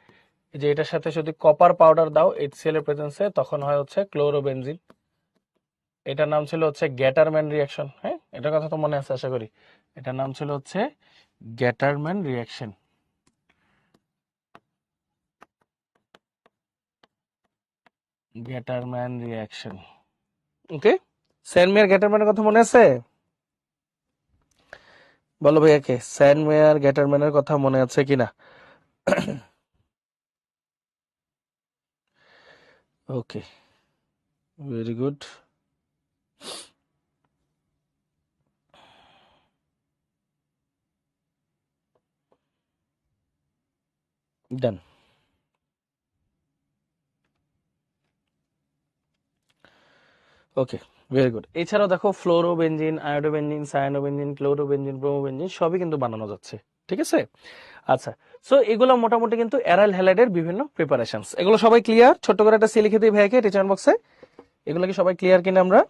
যে এটার সাথে যদি কপার পাউডার দাও HCl এর প্রেজেন্সে, তখন হয় হচ্ছে ক্লোরোবেনজিন। এটার নাম ছিল হচ্ছে গ্যাটারম্যান রিয়াকশন। হ্যাঁ, এটার কথা তো মনে আছে আশা করি। এটার নাম ছিল হচ্ছে গ্যাটারম্যান রিয়াকশন। গ্যাটারম্যান রিয়াকশন, ওকে। স্যানমেয়ার গ্যাটারম্যানের কথা মনে আছে? বলো ভাইয়াকে, স্যানমেয়ার গ্যাটারম্যানের কথা মনে আছে কিনা? ওকে, ভেরি গুড, ডান। ওকে, ভেরি গুড। এছাড়াও দেখো ফ্লোরোবেনজিন, আয়োডোবেনজিন, সায়ানোবেনজিন, ক্লোরোবেনজিন, ব্রোমোবেনজিন সবই কিন্তু বানানো যাচ্ছে, ঠিক আছে? আচ্ছা, সো এগুলো মোটামুটি কিন্তু অ্যারাইল হ্যালাইডের বিভিন্ন প্রিপারেশনস। এগুলো সবাই ক্লিয়ার? ছোট্ট করে একটা সি লিখে দিই ভাইয়াকে টিচার বক্সে। এগুলো কি সবাই ক্লিয়ার কিনা আমরা?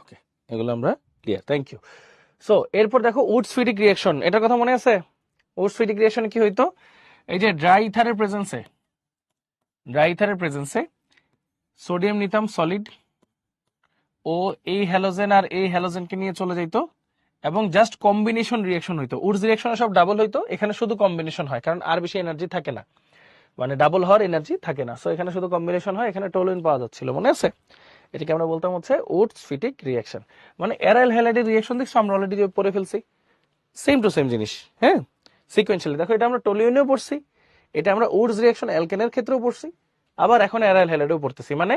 ওকে, এগুলো আমরা ক্লিয়ার, থ্যাংক ইউ। সো এরপর দেখো উডস-ফিডিক রিঅ্যাকশন, এটার কথা মনে আছে? উডস-ফিডিক রিঅ্যাকশনে কি হইতো? এই যে ড্রাই ইথারের প্রেজেন্সে সোডিয়াম নিতাম সলিড, ও এই হ্যালোজেন আর এই হ্যালোজেনকে নিয়ে চলে যাইতো, এবং জাস্ট কম্বিনেশন রিঅ্যাকশন হইতো। উডস রিঅ্যাকশনে সব ডাবল হইতো, এখানে শুধু কম্বিনেশন হয়, কারণ আর বেশি এনার্জি থাকে না, মানে ডাবল হওয়ার এনার্জি থাকে না। সো এখানে শুধু কম্বিনেশন হয়, এখানে টোলুইন পাওয়া যাচ্ছিল, মনে আছে? এটাকে আমরা বলতাম হচ্ছে উডস-ফিডিক রিঅ্যাকশন। মানে অ্যারাইল হ্যালাইডের রিঅ্যাকশন দেখছো আমরা অলরেডি পড়ে ফেলছি, সেম টু সেম জিনিস। হ্যাঁ, সিকোয়েন্সিয়ালি দেখো, এটা আমরা টোলিউনেও পড়ছি, এটা আমরা উডস রিঅ্যাকশন অ্যালকেনের ক্ষেত্রেও পড়ছি, আবার এখন অ্যারাইল হ্যালাইডেও পড়তেছি। মানে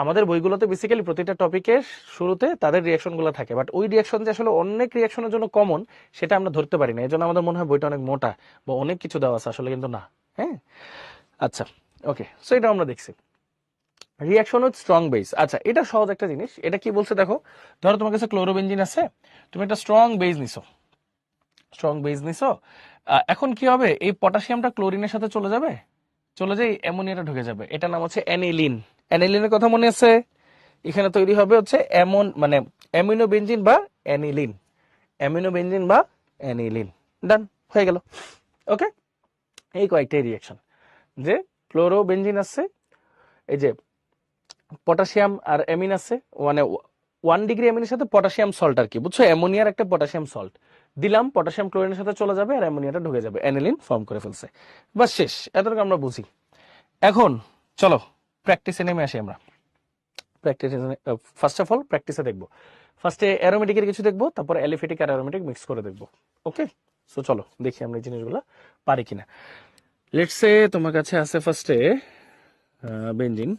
আমাদের বইগুলোতে বেসিক্যালি প্রতিটা টপিকের শুরুতে তাদের রিঅ্যাকশন গুলো থাকে, বাট ওই রিঅ্যাকশন যে আসলে অনেক রিঅ্যাকশনের জন্য কমন, সেটা আমরা ধরতে পারি না। এই জন্য আমাদের মনে হয় বইটা অনেক মোটা বা অনেক কিছু দেওয়া আছে, আসলে কিন্তু না। হ্যাঁ, আচ্ছা, ওকে, সো এটা আমরা দেখছি রিঅ্যাকশন উইথ স্ট্রং বেস। আচ্ছা, এটা সহজ একটা জিনিস। এটা কি বলছে দেখো, ধরো তোমার কাছে ক্লোরোবেনজিন আছে, তুমি একটা স্ট্রং বেস নিছো, স্ট্রং বেস নিছো, এখন কি হবে? এই পটাশিয়ামটা ক্লোরিনের সাথে চলে যাবে, চলে যাই অ্যামোনিয়াটা ঢুকে যাবে, এটা নাম হচ্ছে অ্যানিলিন। অ্যানিলিনের কথা মনে আছে? এখানে তৈরি হবে হচ্ছে এমন মানে অ্যামিনো বেনজিন বা অ্যানিলিন, অ্যামিনো বেনজিন বা অ্যানিলিন। ডান, হয়ে গেল। ওকে, এই কয়েকটাই রিঅ্যাকশন, যে ক্লোরোবেনজিন আছে, এই যে পটাশিয়াম আর অ্যামিন আছে, মানে 1 ডিগ্রি অ্যামিনের সাথে পটাশিয়াম সল্ট আর কি, বুঝছো? অ্যামোনিয়ার একটা পটাশিয়াম সল্ট দিলাম, পটাশিয়াম ক্লোরিনের সাথে চলে যাবে আর অ্যামোনিয়াটা ঢুকে যাবে, অ্যানিলিন ফর্ম করে ফেলছে। বাস শেষ, এতটুকু আমরা বুঝি। এখন চলো প্র্যাকটিসে নেমে আসি আমরা। প্র্যাকটিসে ফার্স্ট অফ অল প্র্যাকটিসে দেখবো, ফার্স্টে অ্যারোমেটিকের কিছু দেখবো, তারপর অ্যালিফেটিক আর অ্যারোমেটিক মিক্স করে দেখবো। ওকে, সো চলো দেখি আমরা এই জিনিসগুলো পারি কিনা। লেটস সে তোমার কাছে আছে ফার্স্টে বেনজিন।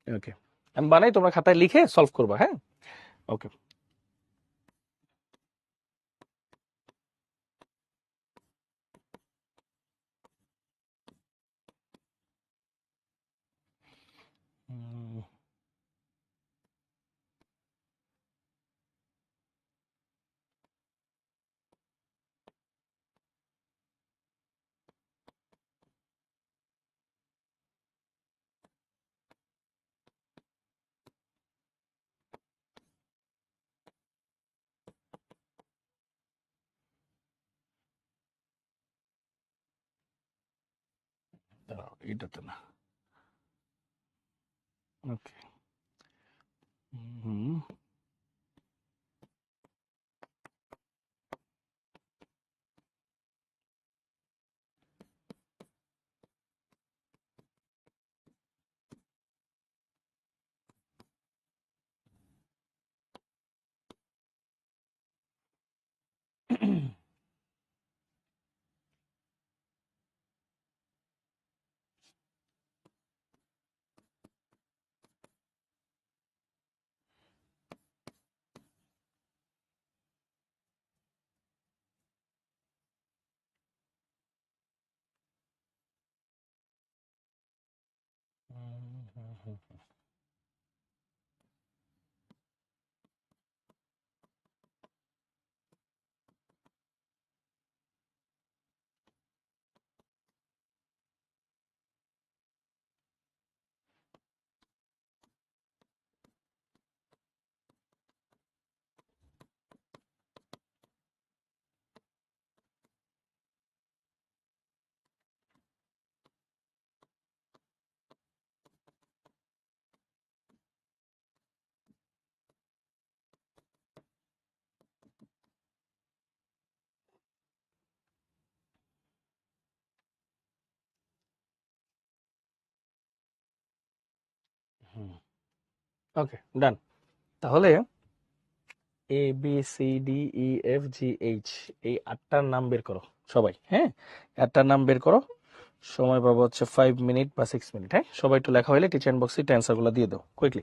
ওকে, আমি বানাই, তোমরা খাতায় লিখে সলভ করবা। হ্যাঁ, ওকে। এটাতে না, ওকে। হুম, হুম, হুম। ওকে, ডান। তাহলে ABCDEFGH, এই আটটার নাম বের করো সবাই, হ্যাঁ? আটটার নাম বের করো। সময় পাবো হচ্ছে 5 মিনিট বা 6 মিনিট। হ্যাঁ, সবাই একটু লেখা হলে টিচার বক্সে অ্যান্সার গুলো দিয়ে দাও কুইকলি।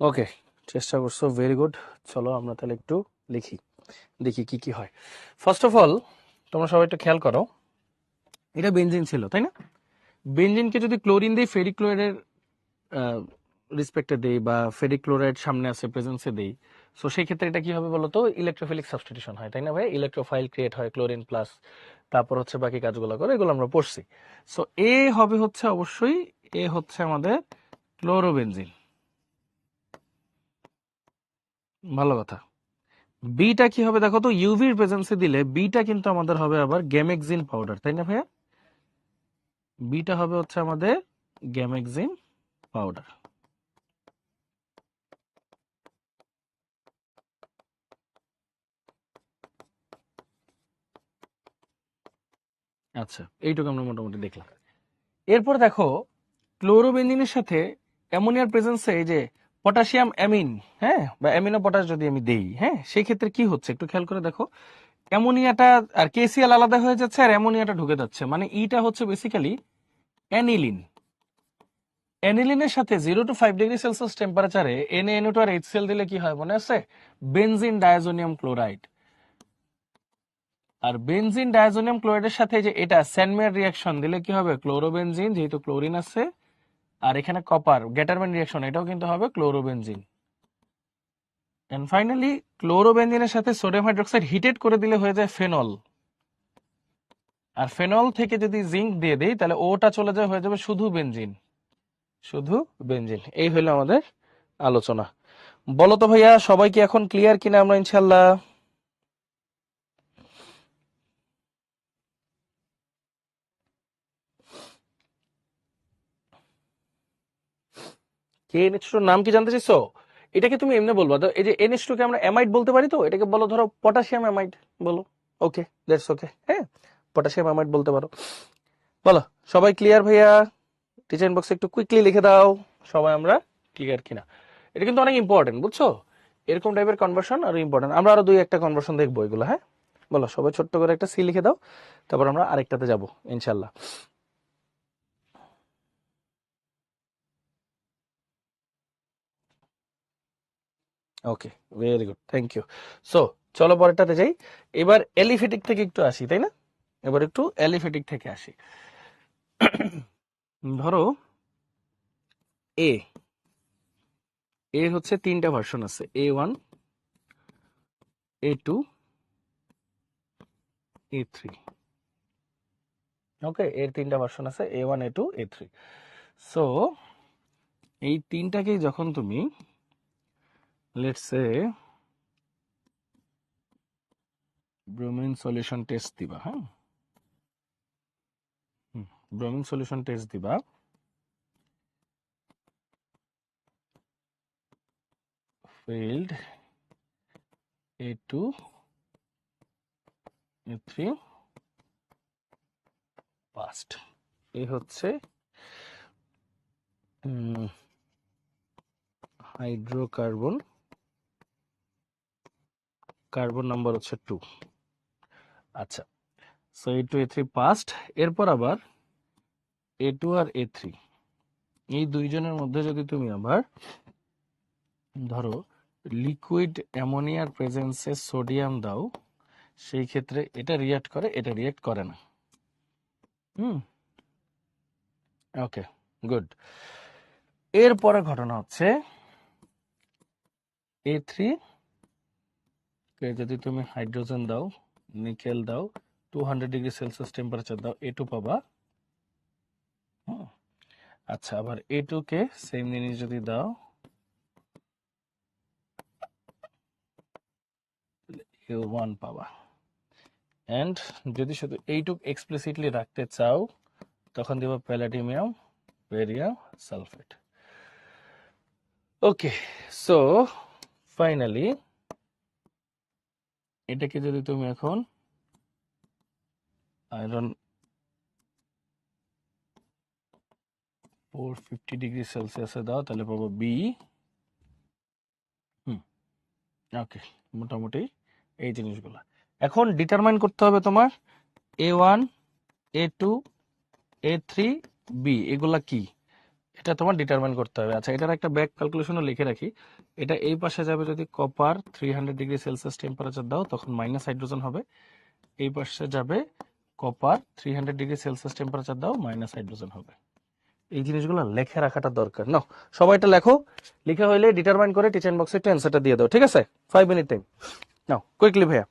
ওকে, চেষ্টা করছো, ভেরি গুড। চলো আমরা তাহলে একটু লিখি, দেখি কি কি হয়। ফার্স্ট অফ অল তোমরা সবাই একটু খেয়াল করো, এটা বেনজিন ছিল তাই না? বেনজিনকে যদি ক্লোরিন দিয়ে ফেরিক ক্লোরাইডের রেসপেক্টে দেই বা ফেরিক ক্লোরাইড সামনে আছে প্রেজেন্সে দেই, সো সেই ক্ষেত্রে এটা কি হবে বলতো, ইলেকট্রোফিলিক সাবস্টিটিউশন হয় তাই না ভাই? ইলেকট্রোফাইল ক্রিয়েট হয় ক্লোরিন প্লাস, তারপর হচ্ছে বাকি কাজগুলো করে, এগুলো আমরা পড়ছি। সো এ হবে হচ্ছে অবশ্যই, এ হচ্ছে আমাদের ক্লোরোবেনজিন, ভালো কথা। বিটা কি হবে দেখো তো, ইউভির প্রেজেন্সে দিলে বিটা কিন্তু আমাদের হবে আবার গ্যামেক্সিন পাউডার তাই না ভাইয়া? বিটা হবে হচ্ছে আমাদের গ্যামেক্সিন পাউডার। আচ্ছা, এইটুকু আমরা মোটামুটি দেখলাম। এরপর দেখো ক্লোরোবেনজিনের সাথে অ্যামোনিয়ার প্রেজেন্সে এই যে পটাশিয়াম অ্যামিন, হ্যাঁ, বা অ্যামিনো পটাশ যদি আমি দেই, হ্যাঁ, সেই ক্ষেত্রে কি হচ্ছে একটু খেয়াল করে দেখো, অ্যামোনিয়াটা আর কেসিএল আলাদা হয়ে যাচ্ছে আর অ্যামোনিয়াটা ঢুকে যাচ্ছে, মানে ইটা হচ্ছে বেসিক্যালি অ্যানিলিন। অ্যানিলিনের সাথে 0 to 5 ডিগ্রি সেলসিয়াস টেম্পারেচারে NaNO2 আর HCl দিলে কি হয় মনে আছে? Benzene diazonium chloride. আর বেনজিন ডায়াজোনিয়াম ক্লোরাইডের সাথে যে এটা স্যানমেয়ার রিয়াকশন দিলে কি হবে? ক্লোরোবেনজিন, যেহেতু ক্লোরিন আছে আর এখানে কপার, গ্যাটারম্যান রিয়াকশন, এটাও কিন্তু হবে ক্লোরোবেনজিন। এন্ড ফাইনালি ক্লোরোবেনজিনের সাথে সোডিয়াম হাইড্রোক্সাইড হিটেড করে দিলে হয়ে যায় ফেনল। আর ফেনল থেকে যদি জিঙ্ক দিয়ে দেই তাহলে ওটা চলে যায়, হয়ে যাবে শুধু বেনজিন, শুধু বেনজিন। এই হলো আমাদের আলোচনা। বলো তো ভাইয়া, সবাই কি এখন ক্লিয়ার কিনা আমরা ইনশাল্লাহ? কে NH2 নাম কি জানতে চাইছো? এটাকে তুমি এমনি বলবা তো, এই যে NH2 কে আমরা অ্যামাইড বলতে পারি, তো এটাকে বলো ধরো পটাশিয়াম অ্যামাইড বলো। ওকে, দ্যাটস ওকে, হ্যাঁ, পটাশিয়াম অ্যামাইড বলতে পারো। বলো সবাই ক্লিয়ার ভাইয়া? টিচার বক্সে একটু কুইকলি লিখে দাও সবাই আমরা ক্লিয়ার কিনা। এটা কিন্তু অনেক ইম্পর্টেন্ট, বুঝছো? এরকম টাইপের কনভার্সন আরো ইম্পর্টেন্ট। আমরা আরো দুই একটা কনভার্সন দেখবো এগুলো, হ্যাঁ। বলো সবাই ছোট্ট করে একটা সি লিখে দাও, তারপর আমরা আরেকটাতে যাব ইনশাল্লাহ। Okay, very good, thank you. So চলো পরেরটাতে যাই। এবার এলিফেটিক থেকে একটু আসি তাই না? এবার একটু এলিফেটিক থেকে আসি। ধরো এ, এর হচ্ছে তিনটা ভার্সন আছে, A1, A2, A3। ওকে, এর তিনটা ভার্সন আছে, A1, A2, A3। সো এই তিনটাকেই যখন তুমি let's say bromine solution test দিবা, হ্যাঁ, ব্রোমিন সলিউশন টেস্ট দিবা, ফেইল্ড, A2, A3, পাস্ট। এই হচ্ছে হাইড্রোকার্বন, কার্বন নাম্বার হচ্ছে 2। আচ্ছা, সো A2, A3 পাস্ট। এরপর আবার A2 আর A3, এই দুইজনের মধ্যে যদি তুমি আবার ধরো লিকুইড অ্যামোনিয়ার প্রেজেন্সে সোডিয়াম দাও, সেই ক্ষেত্রে এটা রিয়াক্ট করে, এটা রিয়াক্ট করে না। হুম, ওকে, গুড। এরপরে ঘটনা হচ্ছে A3 কে যদি তুমি হাইড্রোজেন দাও, নিকেল দাও, 200 ডিগ্রি সেলসিয়াস টেম্পারেচার দাও, A2 পাবা। হুম, আচ্ছা, আবার A2 কে সেম জিনিস যদি দাও, A1 পাবা। এন্ড যদি শুধু এইটুক এক্সপ্লিসিটলি রাখতে চাও, তখন দিব প্যালাডিয়াম, বেরিয়াম সালফেট। ওকে, সো ফাইনালি এটাকে যদি তুমি এখন আয়রন 450 ডিগ্রি সেলসিয়াসে দাও, তাহলে পাবো বি। ওকে, মোটামুটি এই জিনিসগুলো এখন ডিটারমাইন করতে হবে তোমার। A1, A2, A3, B এগুলা কি? এটা তোমার ডিটারমাইন করতে হবে। আচ্ছা, এটার একটা ব্যাক ক্যালকুলেশনও লিখে রাখি। এটা এই পাশে যাবে যদি কপার 300 ডিগ্রি সেলসিয়াস টেম্পারেচার দাও তখন মাইনাস হাইড্রোজেন হবে। এই পাশে যাবে কপার 300 ডিগ্রি সেলসিয়াস টেম্পারেচার দাও মাইনাস হাইড্রোজেন হবে। এই জিনিসগুলো লেখে রাখাটা দরকার। নাও সবাই এটা লেখো, লেখা হইলে ডিটারমাইন করে টিচার বক্সে একটু অ্যান্সারটা দিয়ে দাও, ঠিক আছে? 5 মিনিট টাইম নাও, কুইকলি ভাইয়া।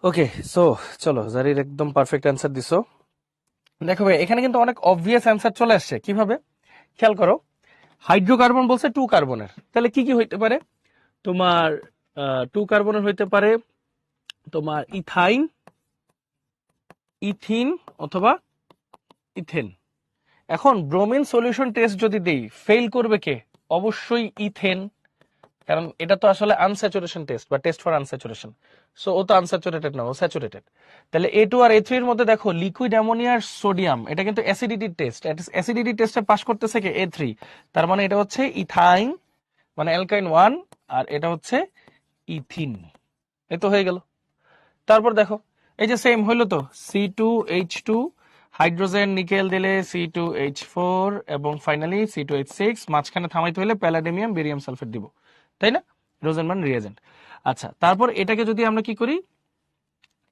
ওকে, সো চলো, জারির একদম পারফেক্ট অ্যান্সার দিছো। দেখো ভাই, এখানে কিন্তু অনেক অবভিয়াস অ্যান্সার চলে আসছে। কিভাবে? খেয়াল করো, হাইড্রোকার্বন বলছে 2 কার্বনের, তাহলে কি কি হইতে পারে তোমার? 2 কার্বনের হইতে পারে তোমার ইথাইন, ইথিন অথবা ইথেন। এখন ব্রোমিন সলিউশন টেস্ট যদি দেই, ফেল করবে কে? অবশ্যই ইথেন, কারণ এটা তো আসলে আনস্যাচুরেশন টেস্ট বা টেস্ট ফর আনস্যাচুরেশন। সো ও তো আনস্যাচুরেটেড না, ও স্যাচুরেটেড। তাহলে A2 আর A3 এর মধ্যে দেখো, লিকুইড অ্যামোনিয়ার সোডিয়াম, এটা কিন্তু অ্যাসিডিটি টেস্ট। অ্যাসিডিটি টেস্টে পাস করতেছে কে? A3। তার মানে এটা হচ্ছে ইথাইন, মানে অ্যালকাইন 1, আর এটা হচ্ছে ইথিন। এই তো হয়ে গেল। তারপর দেখো, এই যে সেম হইলো তো, C2H2, হাইড্রোজেন নিকেল দিলে C2H4, এবং ফাইনালি C2H6, মাঝখানে থামাইতে হলে প্যালাডিয়াম বেরিয়াম সালফেট দিব, তাই না? রোজেনবার্ন রিয়েজেন্ট। আচ্ছা, তারপর এটাকে যদি আমরা কি করি,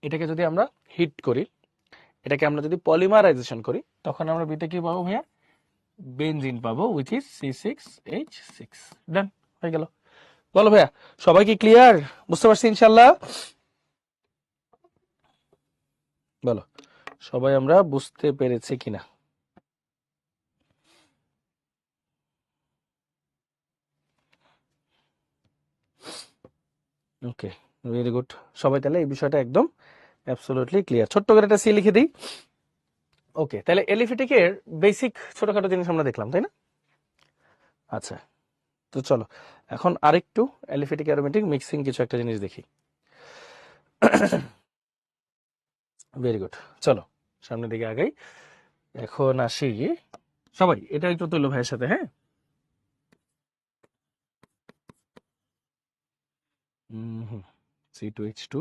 এটাকে যদি আমরা হিট করি, এটাকে আমরা যদি পলিমারাইজেশন করি, তখন আমরা বিতে কি পাবো ভাইয়া? বেনজিন পাবো, উইচ ইজ C6H6। ডান, হয়ে গেল। বলো ভাইয়া, সবাই কি ক্লিয়ার? বুঝতে পারছি ইনশাল্লাহ? বলো, সবাই আমরা বুঝতে পেরেছি কিনা? ওকে, ভেরি গুড। সবাই তাহলে এই বিষয়টা একদম অ্যাবসলিউটলি ক্লিয়ার। ছোট্ট করে একটা সি লিখে দিই। ওকে, তাহলে এলিফিটিকের বেসিক ছোটখাটো জিনিস আমরা দেখলাম, তাই না? আচ্ছা, তো চলো এখন আরেকটু এলিফিটিক অ্যারোমেটিক মিক্সিং কিছু একটা জিনিস দেখি। ভেরি গুড, চলো সামনের দিকে আগাই। এখন আসি, সবাই এটা একটু তুলো ভাইয়ের সাথে, হ্যাঁ? C2H2,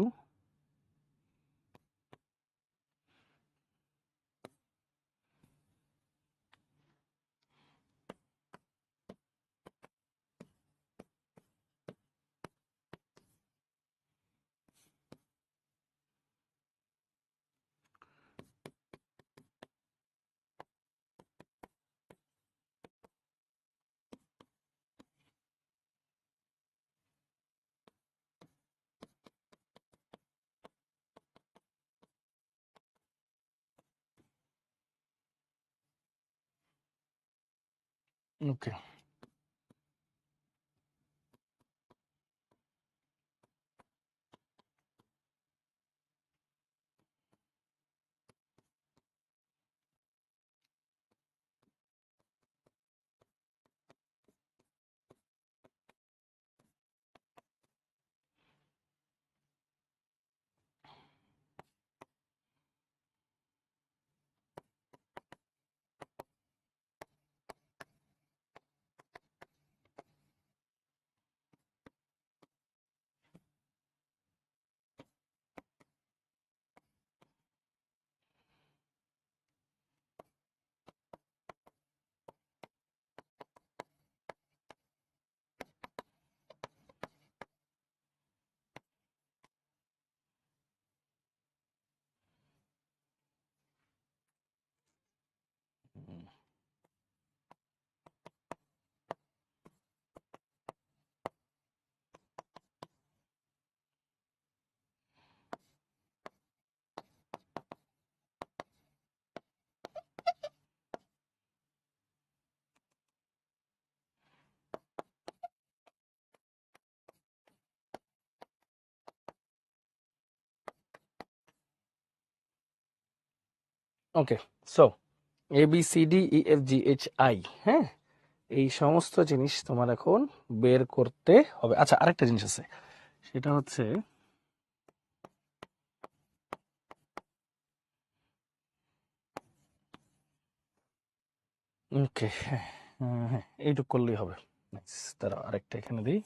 ওকে ওকে, সো ABCDEFGHI, হ্যাঁ, এই সমস্ত জিনিস তোমার এখন বের করতে হবে। আচ্ছা, আরেকটা জিনিস আছে, সেটা হচ্ছে ওকে, হ্যাঁ, হ্যাঁ, এইটুক করলেই হবে। নাইস, তারা আরেকটা এখানে দিই।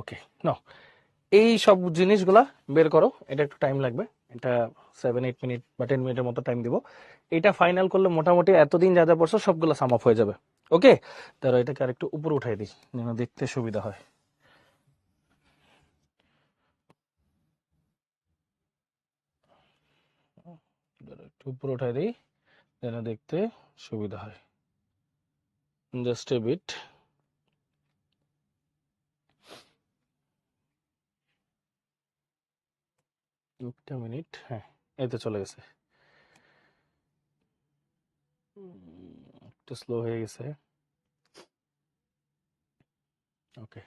ওকে, নাও এই সব জিনিসগুলা বের করো। এটা একটু টাইম লাগবে, এটা 7-8 মিনিট বা 10 মিনিটের মতো টাইম দিব। এটা ফাইনাল করলে মোটামুটি এতদিন যা যা পড়ছো সবগুলো সাম আপ হয়ে যাবে। ওকে, তারা এটাকে আর একটু উপরে উঠাই দিই, যেন দেখতে সুবিধা হয়। একটু উপরে উঠাই দিই যেন দেখতে সুবিধা হয়। Just a bit. একটা মিনিট, হ্যাঁ এই তো চলে গেছে। একটু স্লো হয়ে গেছে। ওকে,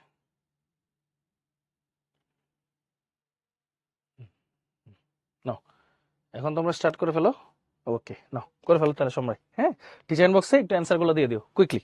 নাও এখন তোমরা স্টার্ট করে ফেলো। ওকে, নাও করে ফেলো তাহলে সময়। হ্যাঁ, টিচার ইনবক্সে একটু অ্যান্সারগুলো দিয়ে দিও কুইকলি।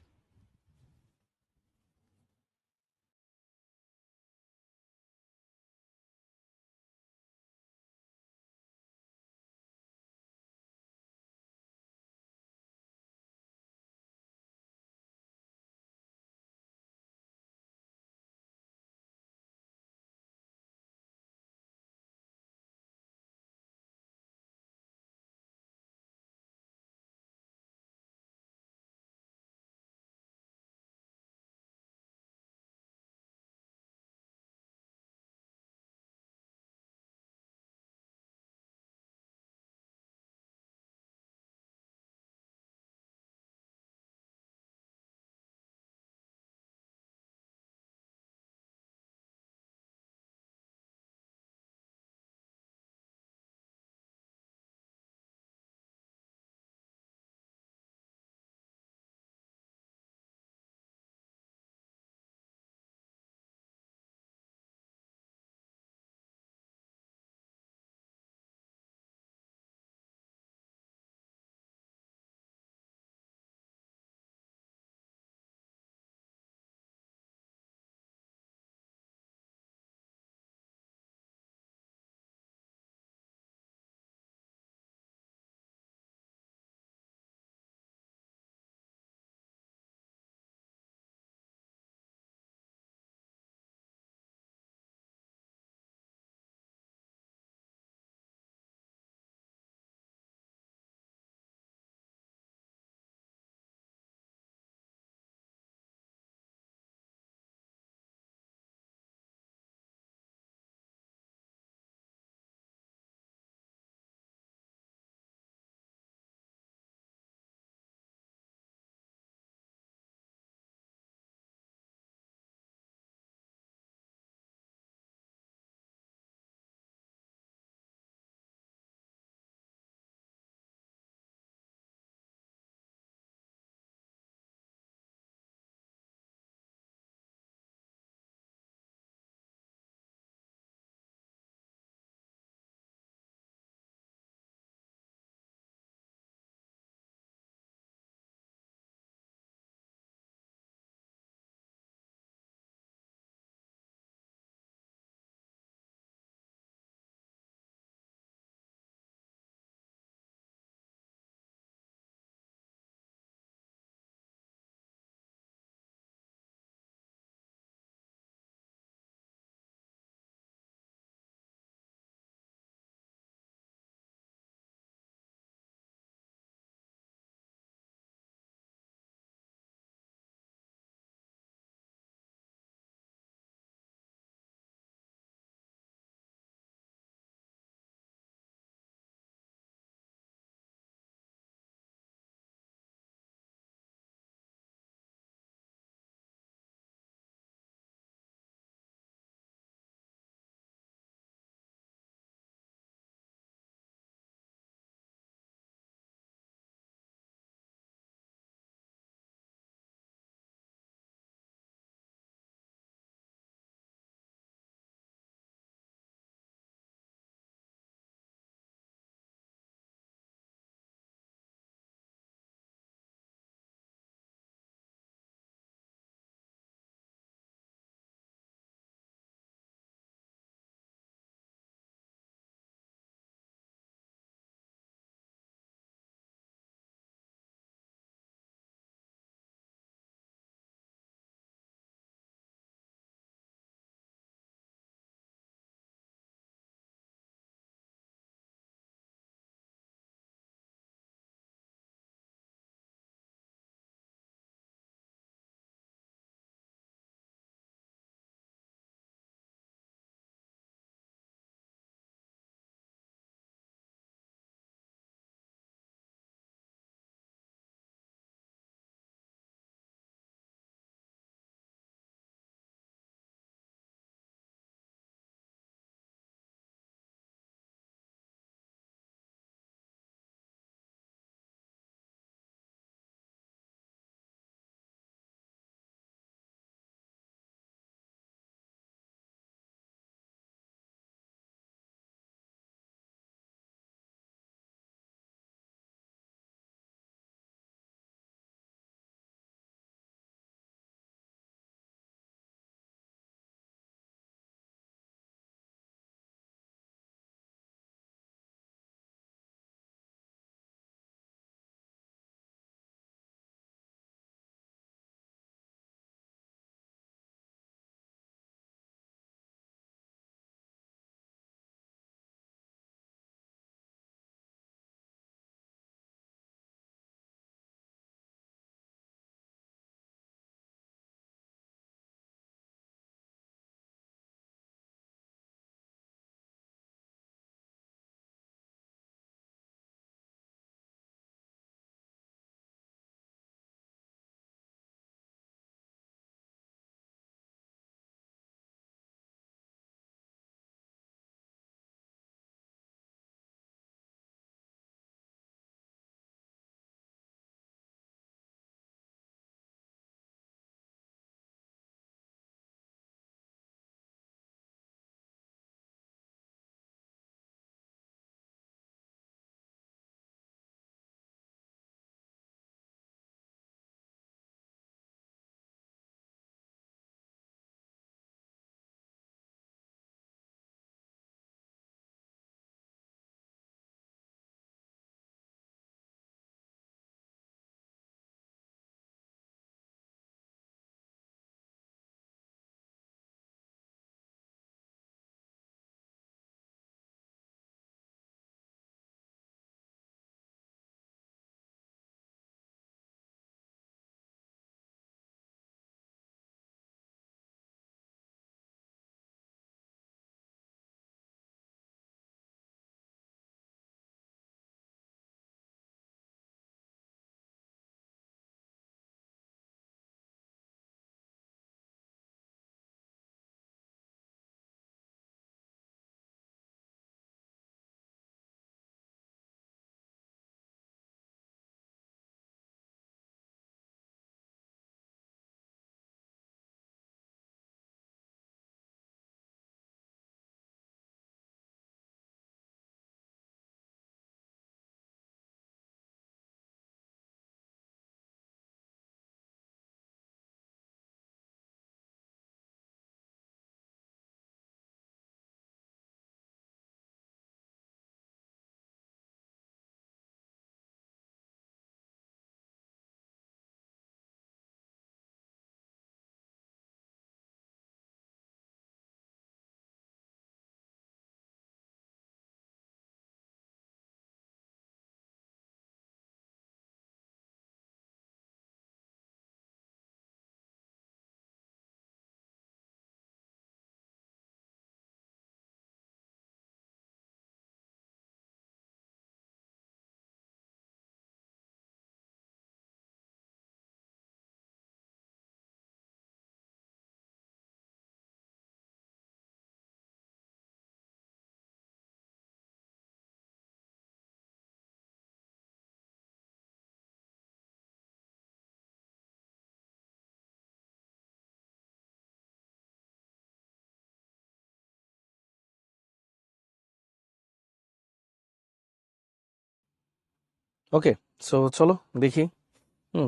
ওকে, সো চলো দেখি।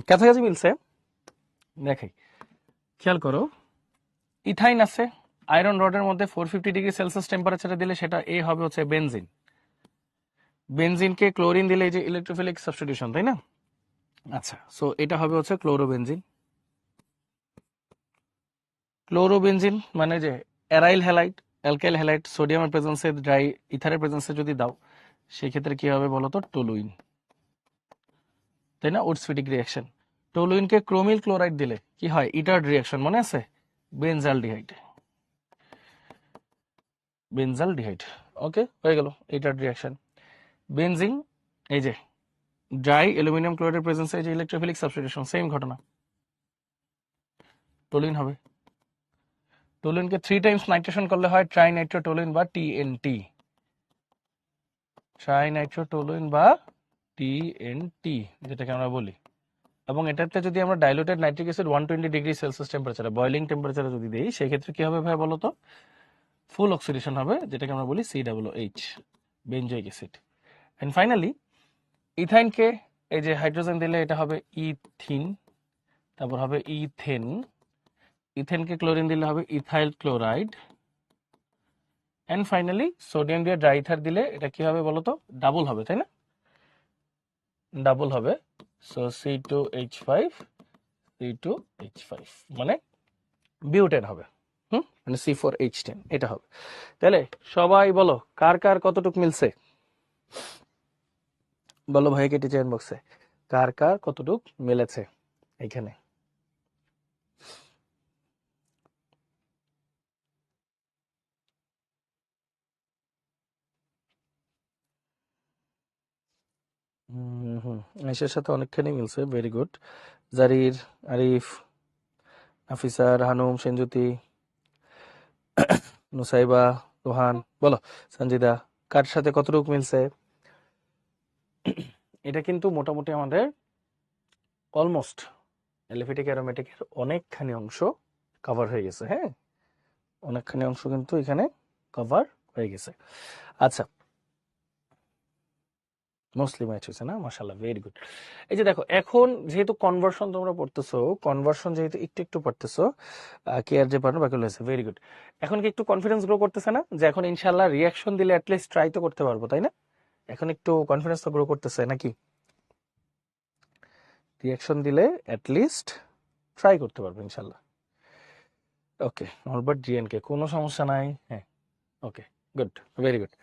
কাছাকাছি মিলছে। দেখাই, খেয়াল করো। ইথাইন আছে, আয়রন রডের মধ্যে 450 ডিগ্রি সেলসিয়াস টেম্পারেচারে দিলে সেটা এ হবে হচ্ছে বেনজিন। বেনজিনকে ক্লোরিন দিলে এই যে ইলেকট্রোফিলিক সাবস্টিটিউশন, তাই না? আচ্ছা, সো এটা হবে হচ্ছে ক্লোরোবেনজিন। ক্লোরোবেনজিন মানে যে অ্যারাইল হ্যালাইড, অ্যালকাইল হ্যালাইড সোডিয়ামের প্রেজেন্সে, ড্রাই ইথারের প্রেজেন্সে যদি দাও, সেই ক্ষেত্রে কি হবে বলো তো? টলুইন, তাই না? উডসফিটিক রিয়াকশন। টলুইনকে ক্রোমিল ক্লোরাইড দিলে কি হয়? ইটার্ড রিয়াকশন, মনে আছে? Benzaldehyde, benzaldehyde. ওকে, হয়ে গেল ইটার্ড রিয়াকশন। বেনজিন, এই যে ড্রাই অ্যালুমিনিয়াম ক্লোরাইডের প্রেজেন্সে এই যে ইলেকট্রোফিলিক সাবস্টিটিউশন, সেম ঘটনা, টলুইন হবে। টলুইনকে 3 টাইমস নাইট্রেশন করলে হয় ট্রাইনাইট্রোটোলুইন বা টিএনটি, ট্রাইনাইট্রোটোলুইন বা টিএনটি যেটাকে আমরা বলি। এবং এটাতে যদি আমরা diluted nitric acid 120 degree celsius টেম্পারেচারে, বয়লিং টেম্পারেচারে যদি দিই, সেই ক্ষেত্রে কি হবে ভাই বলো তো? ফুল অক্সিডেশন হবে, যেটাকে আমরা বলি COOH, benzoic acid. And finally ইথাইনকে এই যে হাইড্রোজেন দিলে এটা হবে ইথিন, তারপর হবে ইথেন। ইথেনকে ক্লোরিন দিলে হবে ethyl chloride. And finally sodium দিয়ে ড্রাই ইথার দিলে এটা কি হবে বলতো? ডাবল হবে, তাই না? ডাবল হবে। সো C2H5, C2H5 মানে বিউটেন হবে। মানে C4H10 এটা হবে। তাহলে সবাই বলো কার কার কতটুক মিলছে? বলো ভাই কেটে চেন বক্সে কার কার কতটুক মিলেছে এখানে। আয়েশার সাথে অনেকখানি মিলছে, ভেরি গুড। জারির, আরিফ, নাফিসা, রাহানুম, সেনজ্যোতি, নুসাইবা, রোহান, বলো সঞ্জিদা কার সাথে কতটুকু মিলছে? এটা কিন্তু মোটামুটি আমাদের অলমোস্ট অ্যালিফেটিক অ্যারোমেটিকের অনেকখানি অংশ কভার হয়ে গেছে। হ্যাঁ, অনেকখানি অংশ কিন্তু এখানে কভার হয়ে গেছে। আচ্ছা, মোস্টলি ম্যাচ হয়েছে না? মাশাআল্লাহ, ভেরি গুড। এই যে দেখো, এখন যেহেতু কনভার্সন তোমরা পড়তেছো, কনভার্সন যেহেতু একটু একটু পড়তেছো, কে আর যে পারো বাকি হয়েছে, ভেরি গুড। এখন কি একটু কনফিডেন্স গ্রো করতেছে না যে এখন ইনশাআল্লাহ রিয়াকশন দিলে অ্যাটলিস্ট ট্রাই তো করতে পারবো, তাই না? এখন একটু কনফিডেন্স তো গ্রো করতেছে নাকি? রিয়াকশন দিলে অ্যাটলিস্ট ট্রাই করতে পারবো ইনশাআল্লাহ। ওকে, নরবার্ট জিএনকে কোনো সমস্যা নাই। হ্যাঁ, ওকে, গুড, ভেরি গুড।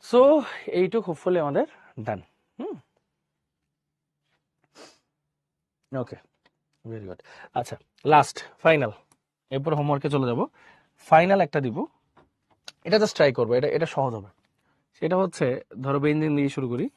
সো এইটুক হোপফুলি আমাদের ডান। হুম, ওকে, ভেরি গুড। আচ্ছা, লাস্ট ফাইনাল, এরপর হোমওয়ার্কে চলে যাব। ফাইনাল একটা দিব, এটা জাস্ট ট্রাই করবো, এটা এটা সহজ হবে। সেটা হচ্ছে, ধরো বেঞ্জিন দিয়ে শুরু করি।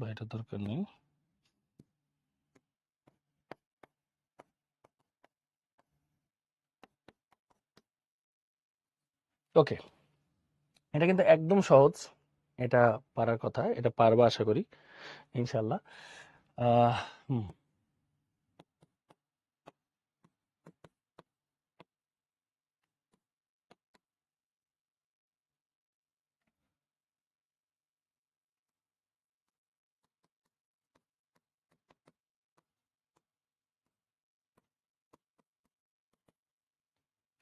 বাইরে দরকার নেই। ওকে, এটা কিন্তু একদম সহজ, এটা পারার কথা, এটা পারবা আশা করি ইনশাল্লাহ। আহ হুম,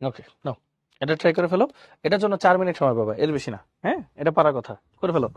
ওকে, নাও এটা ট্রাই করে ফেলো। এটার জন্য 4 মিনিট সময় পাবা, এর বেশি না। হ্যাঁ, এটা পারার কথা, করে ফেলো।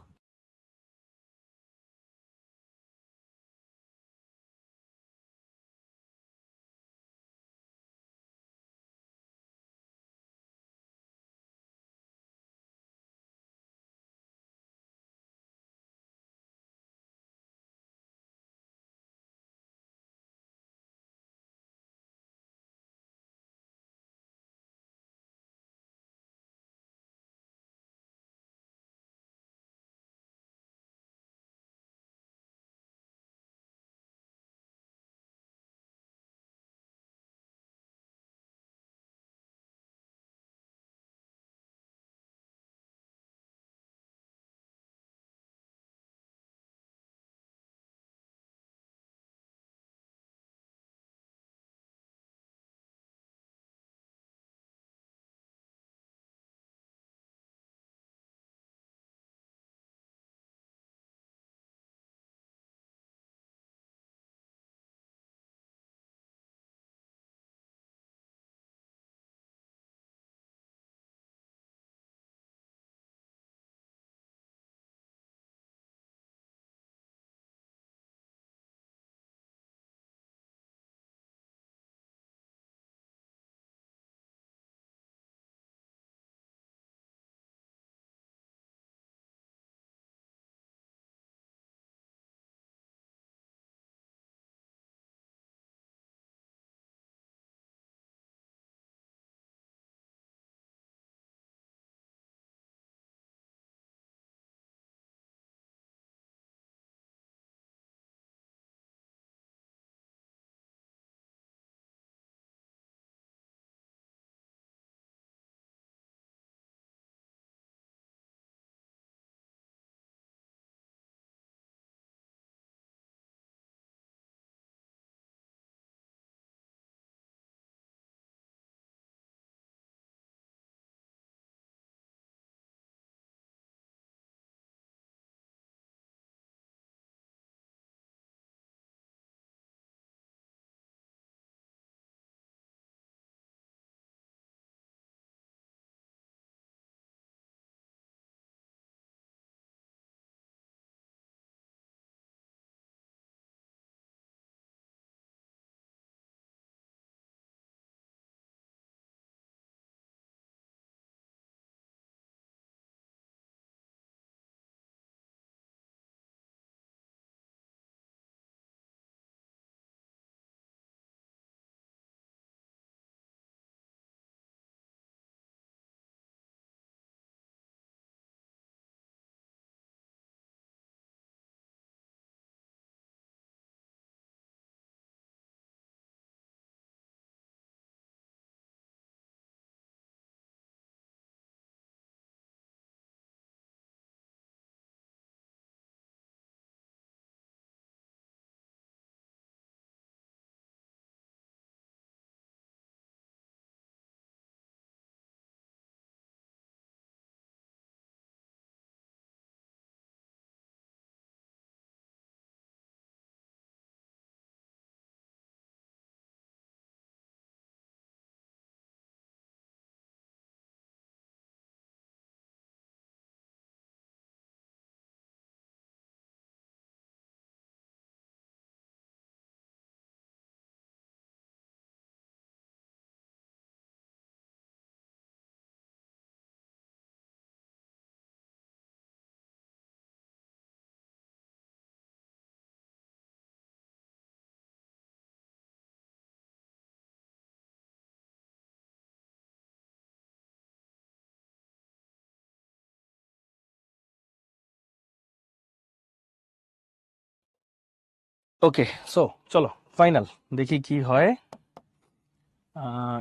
ওকে, সো চলো ফাইনাল দেখি কি হয়।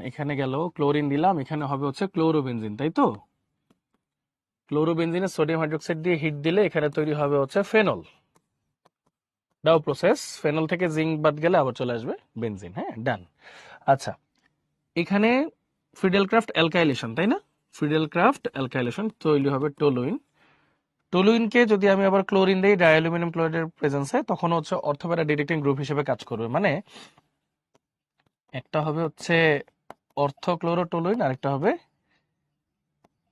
এখানে গেল ক্লোরিন দিলাম, এখানে হবে হচ্ছে ক্লোরোবেনজিন, তাই তো? ক্লোরোবেনজিনে সোডিয়াম হাইড্রোক্সাইড দিয়ে হিট দিলে এখানে তৈরি হবে হচ্ছে ফেনল। ডাও প্রসেস, ফেনল থেকে জিঙ্ক বাদ গেলে আবার চলে আসবে বেনজিন। হ্যাঁ, ডান। আচ্ছা, এখানে ফ্রিডেলক্রাফট অ্যালকাইলেশন, তাই না? ফ্রিডেলক্রাফট অ্যালকাইলেশন তৈরি হবে টলুইন। টলুইনকে যদি আমি আবার ক্লোরিন দিই ডাইঅ্যালুমিনিয়াম ক্লোরাইডের প্রেজেন্সে, তখন হচ্ছে অর্থোপ্যারা ডিটেক্টিং গ্রুপ হিসেবে কাজ করবে। মানে একটা হবে হচ্ছে অর্থোক্লোরোটলুইন, আরেকটা হবে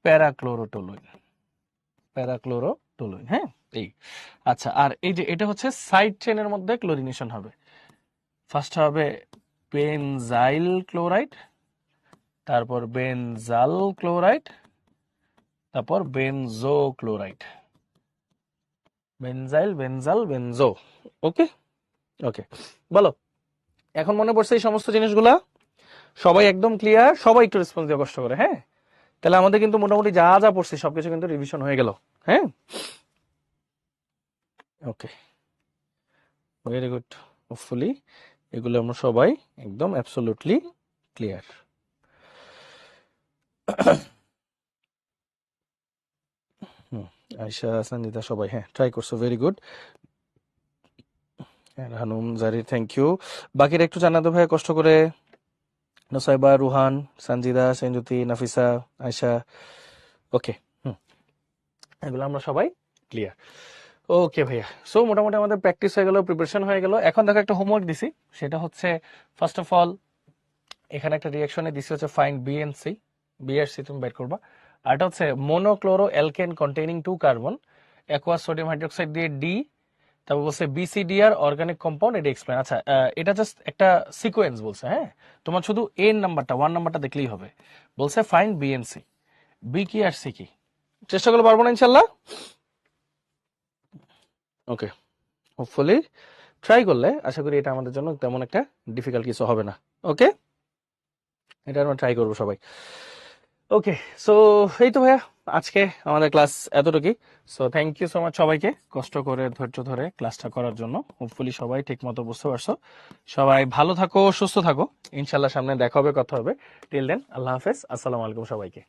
প্যারাক্লোরোটলুইন। প্যারাক্লোরোটলুইন, হ্যাঁ, এই। আচ্ছা, আর এই যে এটা হচ্ছে সাইড চেনের মধ্যে ক্লোরিনেশন হবে। ফার্স্ট হবে বেনজাইল ক্লোরাইড, তারপর বেনজাল ক্লোরাইড, তারপর বেনজো ক্লোরাইড। বেনজাইল, বেনজাল, বেনজো। ওকে ওকে, বলো এখন মনে পড়ছে এই সমস্ত জিনিসগুলা? সবাই একদম ক্লিয়ার? সবাই একটু রেসপন্স দিয়ে কষ্ট করে, হ্যাঁ? তাহলে আমাদের কিন্তু মোটামুটি যা যা পড়ছি সবকিছু কিন্তু রিভিশন হয়ে গেল। হ্যাঁ, ওকে, ভেরি গুড। হোপফুলি এগুলো আমরা সবাই একদম অ্যাবসলিউটলি ক্লিয়ার। আয়শা, সঞ্জিতা সবাই হ্যাঁ ট্রাই করছো, ভেরি গুড। রানুম, জারির, থ্যাংক ইউ। বাকিরা একটু জানাতে ভাই কষ্ট করে। নোসাইবা, রুহান, সঞ্জিদা, সেনজ্যোতি, নাফিসা, আয়শা। ওকে, এগুলো আমরা সবাই ক্লিয়ার। ওকে ভাইয়া, সো মোটামুটি আমাদের প্র্যাকটিস হয়ে গেল, প্রিপারেশন হয়ে গেল। এখন দেখো একটা হোমওয়ার্ক দিছি, সেটা হচ্ছে ফার্স্ট অফ অল এখানে একটা রিয়াকশনে দিছি হচ্ছে find B and C. B আর সি তুমি বের করবা। আর এটা হচ্ছে monochloro alkane containing 2 carbon aqueous sodium hydroxide দিয়ে ডি, তারপর বলছে বিসিডিআর অর্গানিক কম্পাউন্ড, এটা এক্সপ্লেন। আচ্ছা, এটা জাস্ট একটা সিকোয়েন্স বলছে, হ্যাঁ? তোমার শুধু এন নাম্বারটা, 1 নাম্বারটা দেখলেই হবে। বলছে find B and C. B কি আর সি কি? চেষ্টা করলে পারবো না ইনশাল্লাহ? ওকে, হোপফুলি ট্রাই করলে আশা করি এটা আমাদের জন্য তেমন একটা ডিফিকাল্ট কিছু হবে না। ওকে, এটা আমরা ট্রাই করবো সবাই। ওকে, সো এই তো ভাইয়া আজকে আমাদের ক্লাস এতটুকুই। So thank you so much সবাইকে কষ্ট করে ধৈর্য ধরে ক্লাসটা করার জন্য। হোপফুলি সবাই ঠিক মতো বুঝতে পারছো। সবাই ভালো থাকো, সুস্থ থাকো। ইনশাল্লাহ সামনে দেখা হবে, কথা হবে। টিল দেন, আল্লাহ হাফেজ, আসসালামু আলাইকুম সবাইকে।